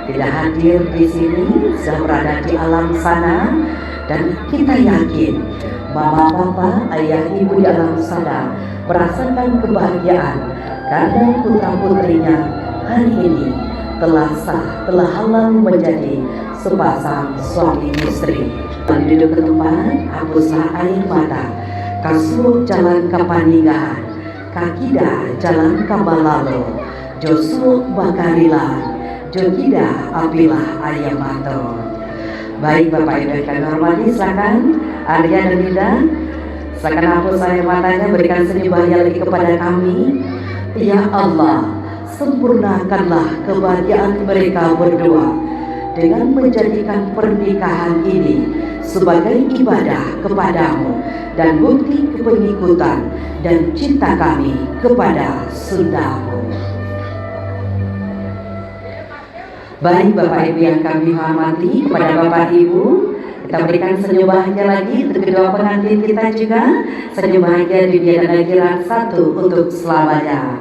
tidak hadir di sini, sudah berada di alam sana, dan kita yakin mama, papa, ayah, ibu di alam sana merasakan kebahagiaan karena putra putrinya hari ini telah sah, telah halal menjadi sepasang suami istri. Lalu duduk ke tempat, hapuslah air mata. Kasur jalan kapaninggahan, kakida jalan kabalalo, josu bakarila, jokida apilah ayamato. Baik Bapak Ibu yang kami hormati, silakan Arya dan Hilda, silakan hapus air matanya, berikan senyum bahagia lagi kepada kami. Ya Allah, sempurnakanlah kebahagiaan mereka berdua dengan menjadikan pernikahan ini sebagai ibadah kepadamu dan bukti kepengikutan dan cinta kami kepada sundamu. Baik Bapak Ibu yang kami hormati, kepada Bapak Ibu kita berikan senyum bahagia lagi untuk kedua pengantin kita juga, senyum bahagia di dunia dan akhirat satu untuk selamanya.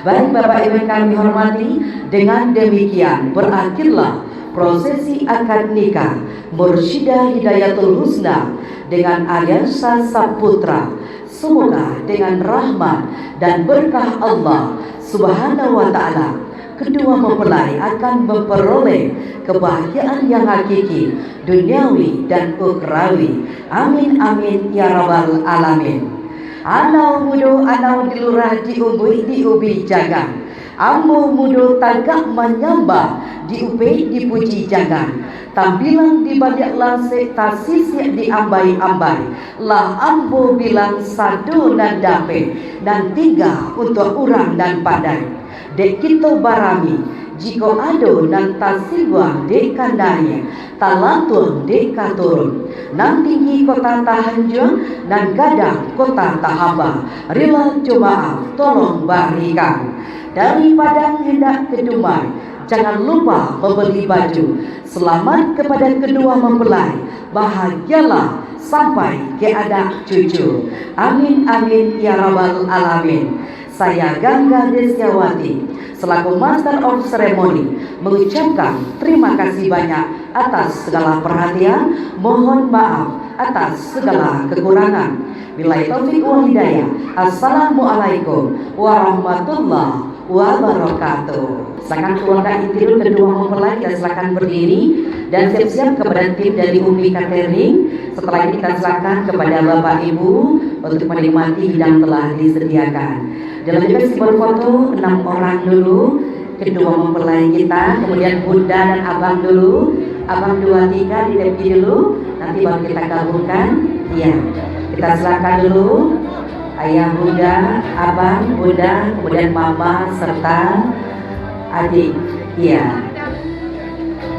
Baik Bapak Ibu yang kami hormati, dengan demikian berakhirlah prosesi akad nikah Mursyidah Hidayatul Husna dengan Aryansa Saputra. Semoga dengan rahmat dan berkah Allah Subhanahu wa Ta'ala, kedua mempelai akan memperoleh kebahagiaan yang hakiki, duniawi dan ukhrawi. Amin amin ya rabbal alamin. Anau mudo anau dilurah diubi jagan. Amu mudo tagak menyembah dipuji jangan. Tampilan di balik lasik tasis yang diambai-ambai. Lah ambo bilang sadu dan dape dan tiga untuk orang dan pandai. Dek kita barami jika ado nan tasigwa dek kandanya talantur dek katurun nan tinggi kota tahanjung nan gadang kota tahaba rila jemaah tolong barikan dari padang hendak ke Dumai. Jangan lupa membeli baju. Selamat kepada kedua mempelai, bahagialah sampai ke anak cucu. Amin amin ya rabbal alamin. Saya Gangga Desyawati selaku Master of Ceremony mengucapkan terima kasih banyak atas segala perhatian. Mohon maaf atas segala kekurangan. Billahi taufiq wal hidayah. Assalamualaikum warahmatullahi wabarakatuh. Silakan keluarga inti dulu kedua mempelai, dan silakan berdiri dan siap-siap kepada tim dari Umi Catering. Setelah ini kita silakan kepada Bapak Ibu untuk menikmati hidangan telah disediakan. Dilanjutkan si berfoto 6 orang dulu, kedua mempelai kita, kemudian Bunda dan Abang dulu, Abang 2, 3 di tepi dulu, nanti baru kita gabungkan. Iya, kita silakan dulu Ayah, Bunda, Abang, Bunda, kemudian Mama serta adik. Iya.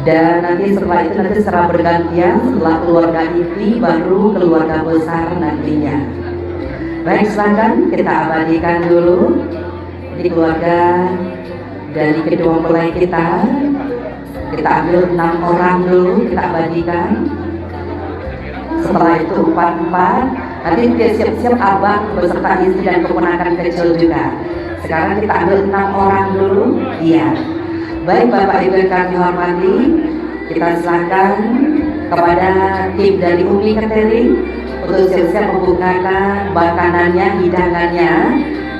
Dan nanti setelah itu nanti secara bergantian, setelah keluarga inti baru keluarga besar nantinya. Baik, silakan kita abadikan dulu di keluarga dari kedua mempelai kita. Kita ambil 6 orang dulu, kita abadikan. Setelah itu 4-4. Nanti dia siap-siap abang beserta istri dan keponakan kecil juga. Sekarang kita ambil 6 orang dulu. Iya. Baik Bapak Ibu yang kami hormati, kita silakan kepada tim dari Umi Catering untuk siap-siap membukakan makanannya, hidangannya.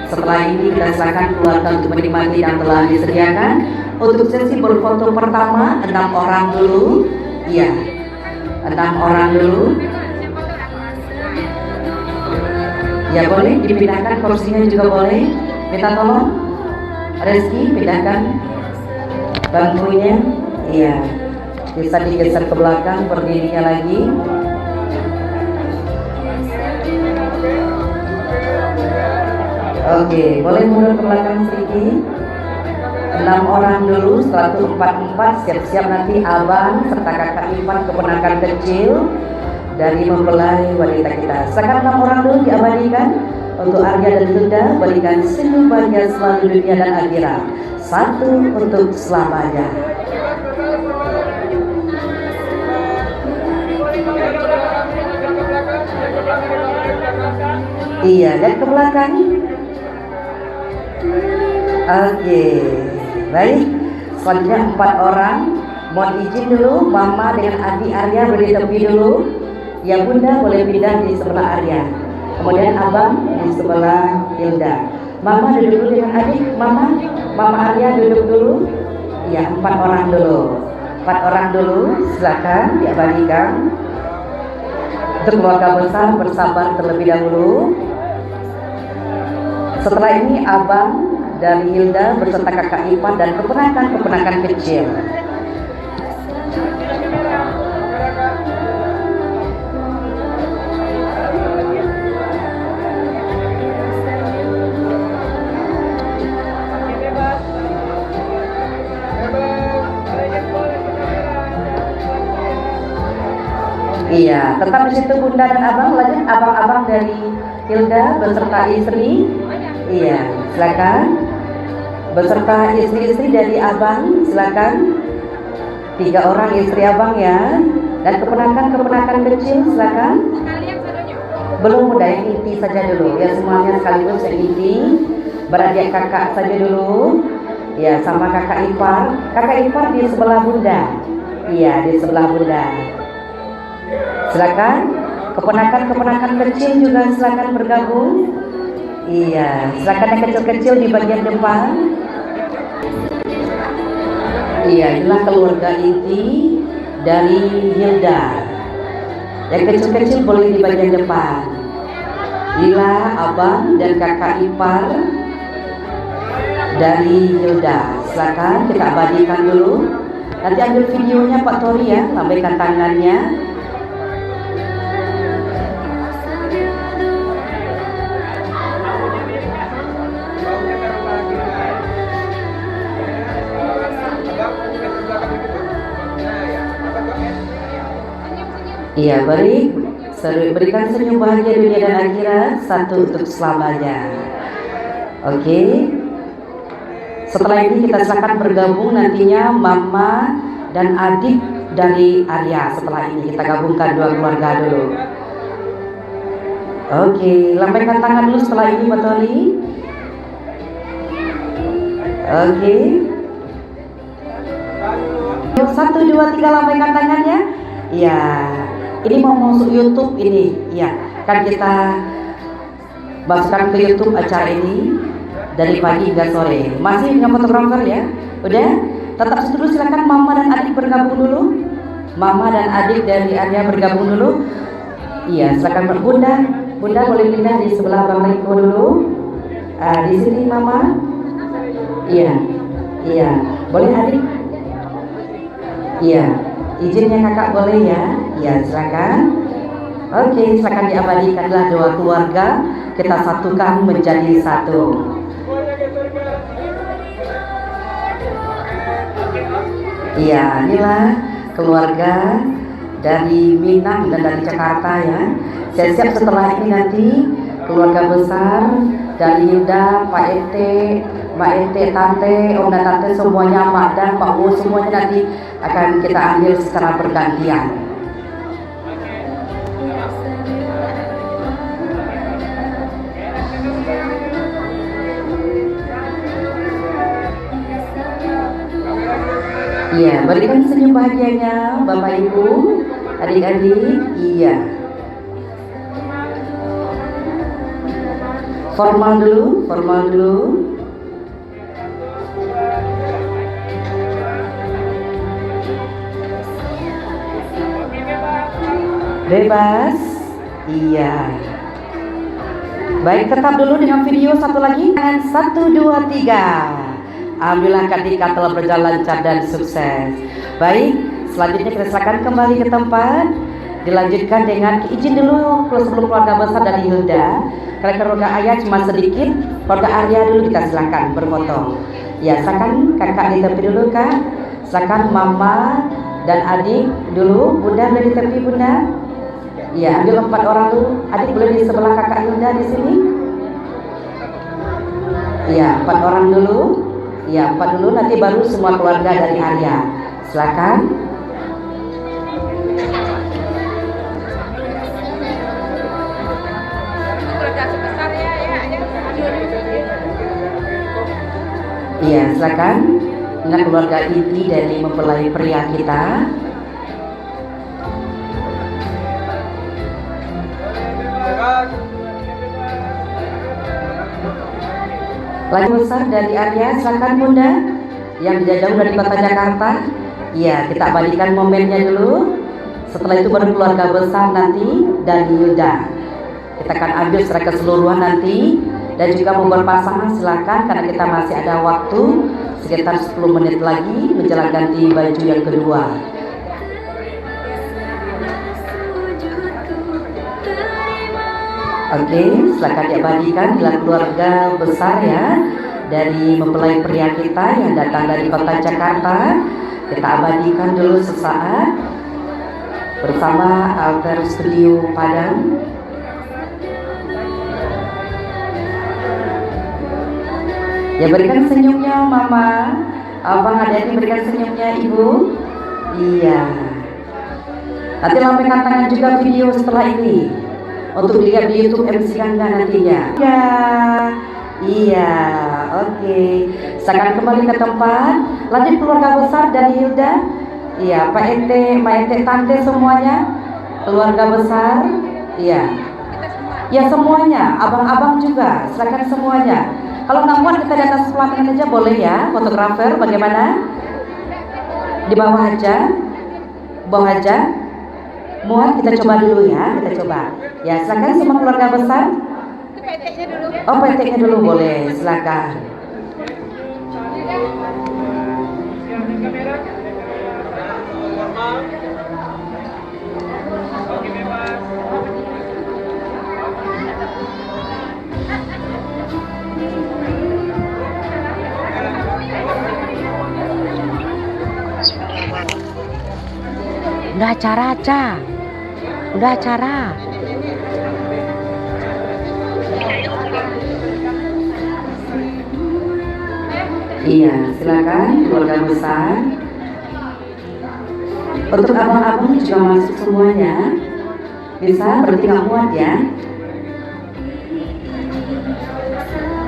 Setelah ini kita silakan keluarga untuk menikmati yang telah disediakan. Untuk sesi berfoto pertama 6 orang dulu. Iya. 6 orang dulu. Ya boleh dipindahkan kursinya juga boleh. Minta tolong Reski pindahkan bangkunya. Iya, bisa digeser ke belakang berdirinya lagi. Oke, boleh mundur ke belakang sedikit. 6 orang dulu, setelah itu 4-4. Siap-siap nanti abang serta kakak ipar keponakan kecil dari mempelai wanita kita. Sekarang 6 orang dulu diabadikan. Untuk Arya dan Bunda, berikan senyum bahagia selalu dunia dan akhirat. Satu untuk selamanya. Iya, dan ke belakang. Oke, baik. Selanjutnya 4 orang. Mohon izin dulu, Mama dengan adik Arya berdiri tepi dulu. Ya Bunda boleh pindah di sebelah Arya. Kemudian Abang di sebelah Hilda. Mama duduk dulu dengan adik. Mama Arya duduk dulu. Ya, 4 orang dulu. 4 orang dulu, silakan diabadikan. Untuk keluarga besar bersabar terlebih dahulu. Setelah ini Abang dari Hilda beserta kakak ipar dan keponakan kecil. Iya, tetap di situ Bunda dan Abang. Lanjut abang-abang dari Hilda beserta istri. Iya, silakan. Beserta istri-istri dari Abang, silakan. 3 orang istri Abang ya. Dan keponakan-keponakan kecil, silakan. Belum udah yang inti saja dulu. Ya semuanya sekaligus yang inti. Beradik kakak saja dulu. Ya sama kakak ipar. Kakak ipar di sebelah Bunda. Iya di sebelah Bunda. Silakan. Keponakan-keponakan kecil juga silakan bergabung. Iya, silakan yang kecil-kecil di bagian depan. Iya, inilah keluarga inti dari Hilda. Yang kecil-kecil boleh di bagian depan. Lila, abang dan kakak ipar dari Hilda. Silakan kita abadikan dulu. Nanti ambil videonya Pak Tori ya, lambaikan tangannya. Iya, berikan senyum bahagia dunia dan akhirat, satu untuk selamanya. Oke. Setelah ini kita silakan bergabung nantinya mama dan adik dari Arya. Setelah ini kita gabungkan 2 keluarga dulu. Oke, lambaikan tangan dulu setelah ini Pak Tori. Oke. 1, 2, 3 lambaikan tangannya. Iya. Ini mau masuk YouTube ini, ya kan kita masukkan ke YouTube acara ini dari pagi hingga sore. Masih dengan fotografer ya, udah. Tetap situ dulu, silakan mama dan adik bergabung dulu. Mama dan adik dari Arya bergabung dulu. Iya, silakan Bunda boleh pindah di sebelah Bang Riko dulu. Di sini mama. Iya, boleh adik. Iya. Izinnya kakak boleh ya? Ya silakan. Oke, silakan diabadikanlah 2 keluarga. Kita satukan menjadi satu. Iya, inilah keluarga dari Minang dan dari Jakarta ya. Siap-siap setelah ini nanti keluarga besar dari Hilda, Pak Ente, Mbak Ente, Tante, Om dan Tante semuanya, Mak dan Pak Bu semuanya nanti akan kita ambil secara bergantian. Iya, berikan senyum bahagianya Bapak Ibu, adik-adik. Iya. Formal dulu. Bebas. Iya. Baik, tetap dulu dengan video satu lagi. 1, 2, 3. Alhamdulillah Kadika telah berjalan lancar dan sukses. Baik, selanjutnya kita silakan kembali ke tempat. Dilanjutkan dengan izin dulu sebelum keluarga besar dari Hilda. Kalau keluarga ayah cuma sedikit, keluarga Arya dulu kita silakan berfoto. Ya, silakan kakak di tepi dulu kak. Silakan mama dan adik dulu. Bunda boleh di tepi Bunda. Ya, ambil 4 orang dulu. Adik boleh di sebelah kakak Hilda di sini. Ya, 4 orang dulu. Ya, 4 dulu. Nanti baru semua keluarga dari Arya. Silakan. Iya, silakan. Dengan keluarga inti dari mempelai pria kita. Lagi besar dari Arya, silakan Bunda. Yang jauh dari kota Jakarta. Iya, kita abadikan momennya dulu. Setelah itu baru keluarga besar nanti dan Hilda. Kita akan ambil secara keseluruhan nanti. Dan juga mau berpasangan silakan karena kita masih ada waktu sekitar 10 menit lagi menjelang ganti baju yang kedua. Oke, silakan diabadikan bila keluarga besar ya dari mempelai pria kita yang datang dari kota Jakarta. Kita abadikan dulu sesaat. bersama Alter Studio Padang. Ya, berikan senyumnya Mama, Abang, adik berikan senyumnya Ibu. Iya. Nanti lambaikan tangan juga video setelah ini untuk dilihat di YouTube MC Gangga nantinya. Ya, iya, oke. Silakan kembali ke tempat. Lanjut keluarga besar dari Hilda. Iya, Pak Ente, Mak Ente, Tante semuanya, keluarga besar. Iya. Ya semuanya, abang-abang juga. Silakan semuanya. Kalau nggak muat kita di atas pelaminan aja boleh ya, fotografer. Bagaimana? Di bawah aja, bawah aja. Muat kita coba dulu ya, kita coba. Ya silakan semua keluarga besar. Oh peteknya dulu boleh, silakan. Udah acara aja. Udah acara. Iya, silakan keluarga besar. Untuk abang-abang juga masuk semuanya. Bisa berarti nggak muat ya.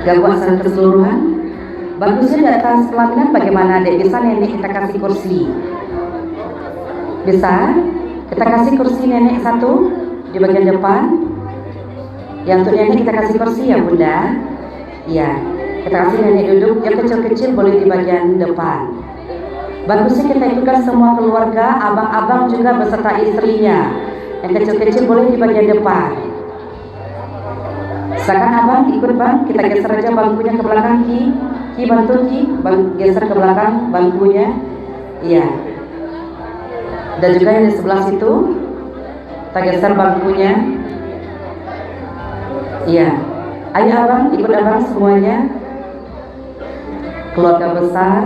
Gak buat secara keseluruhan. Bagusnya di atas pelaminan bagaimana dek? Bisa nenek kita kasih kursi. Bisa kita kasih kursi nenek satu di bagian depan. Yang untuk nenek kita kasih kursi ya Bunda. Iya, kita kasih nenek duduk. Yang kecil-kecil boleh di bagian depan. Bagusnya kita ikutkan semua keluarga, abang-abang juga beserta istrinya. Yang kecil-kecil boleh di bagian depan. Silakan abang ikut bang. Kita geser aja bangkunya ke belakang Ki. Ki bantu Ki, bang geser ke belakang bangkunya. Iya. Dan juga yang di sebelah situ, kita geser bangkunya. Iya. Ayo abang, ikut abang semuanya. Keluarga besar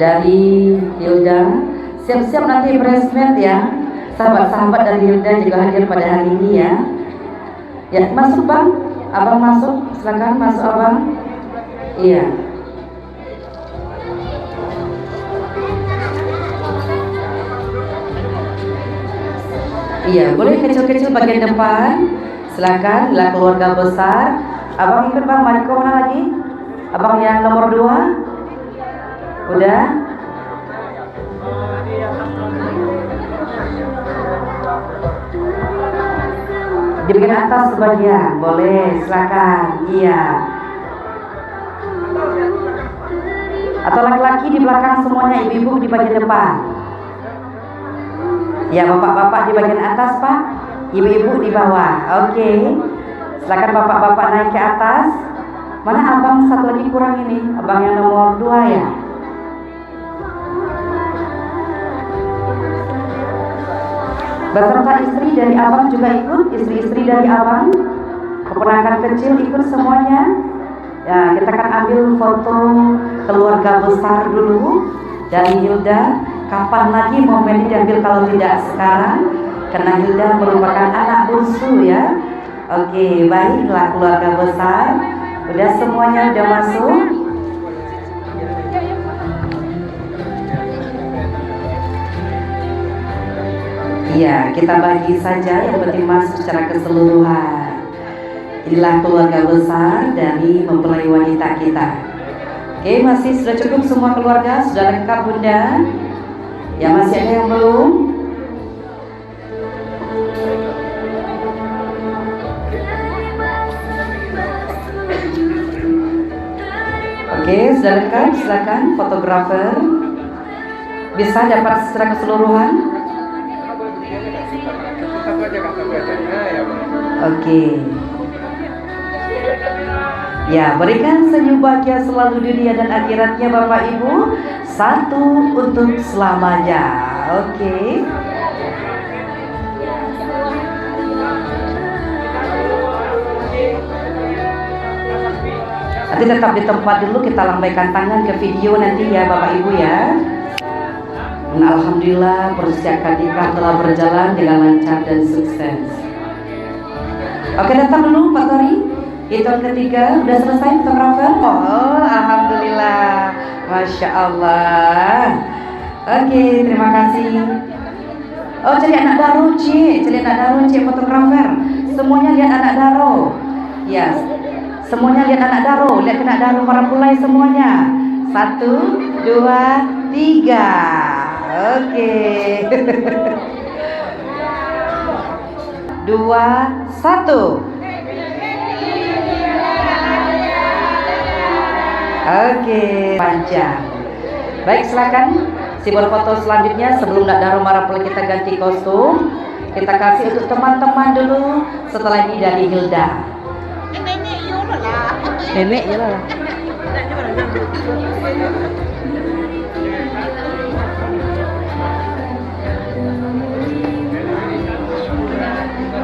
dari Hilda. Siap-siap nanti bridesmaid ya. Sahabat-sahabat dari Hilda juga hadir pada hari ini ya. Ya, masuk bang. Abang masuk, silakan masuk abang. Iya. Iya, boleh kecil-kecil bagian depan. Silakan, lah keluarga besar. Abang ikut bang, Mariko mana lagi? Abang yang nomor 2. Udah? Di bagian atas sebagian, boleh, silakan. Iya. Atau laki-laki di belakang semuanya, ibu-ibu di bagian depan. Ya, bapak-bapak di bagian atas Pak, ibu-ibu di bawah. Oke. Silakan bapak-bapak naik ke atas. Mana abang satu lagi kurang ini? Abang yang nomor 2 ya. Beserta istri dari abang juga ikut, istri-istri dari abang, keponakan kecil ikut semuanya. Ya, kita akan ambil foto keluarga besar dulu dari Hilda. Kapan lagi momen ini diambil kalau tidak sekarang? Karena Hilda merupakan anak bungsu ya. Oke, baiklah keluarga besar. Udah semuanya udah masuk. Iya, kita bagi saja yang penting masuk secara keseluruhan. Inilah keluarga besar dari mempelai wanita kita. Oke, masih sudah cukup semua keluarga, sudah lengkap Bunda. Ya masih ada yang belum? Oke, sudah lengkap, silakan fotografer. Bisa dapat secara keseluruhan? Oke. Ya, berikan senyum bahagia selalu dunia dan akhiratnya Bapak Ibu. Satu untuk selamanya. Oke. Nanti tetap di tempat dulu, kita lambaikan tangan ke video nanti ya Bapak Ibu ya. Dan alhamdulillah persiapan nikah telah berjalan dengan lancar dan sukses. Oke, datang dulu Pak Tori. Hitung ketiga, udah selesai fotografer? Oh, alhamdulillah, masya Allah. Oke, terima kasih. Oh, cari anak daro, cari anak daro, fotografer. Semuanya lihat anak daro. Ya, semuanya lihat anak daro, lihat anak daro para pulai semuanya. 1, 2, 3. Oke. 2, 1. Oke, panjang. Baik, silakan simbol foto selanjutnya sebelum nak daro marapul kita ganti kostum. Kita kasih untuk teman-teman dulu. Setelah ini dari Hilda. Nenek ya lah.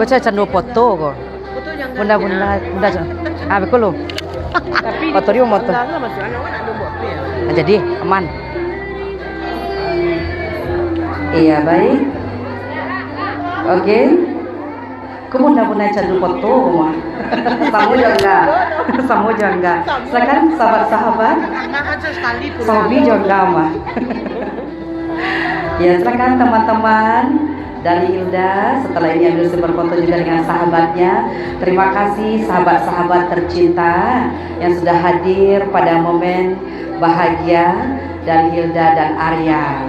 Kau cari candu foto kok. Bunda jangan. Ah, betul lo. Foto dia motor. Jadi aman. Iya baik. Oke. Kamu bunda candu foto mah. Samu jangga. Silakan sahabat-sahabat. Sobi jangga mah. Ya silakan teman-teman. Dari Hilda, setelah ini ambil simbol foto juga dengan sahabatnya. Terima kasih sahabat-sahabat tercinta yang sudah hadir pada momen bahagia dari Hilda dan Arya.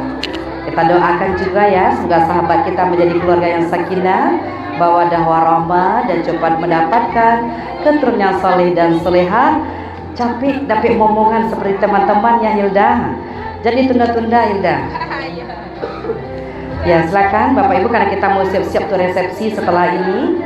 Kita doakan juga ya, semoga sahabat kita menjadi keluarga yang sakinah, mawaddah warahmah, dan cepat mendapatkan keturunan soleh dan solehah. Capek dapat momongan seperti teman-temannya Hilda. Jadi tunda-tunda Hilda. Ya silakan Bapak Ibu, karena kita mau siap-siap tuh resepsi setelah ini.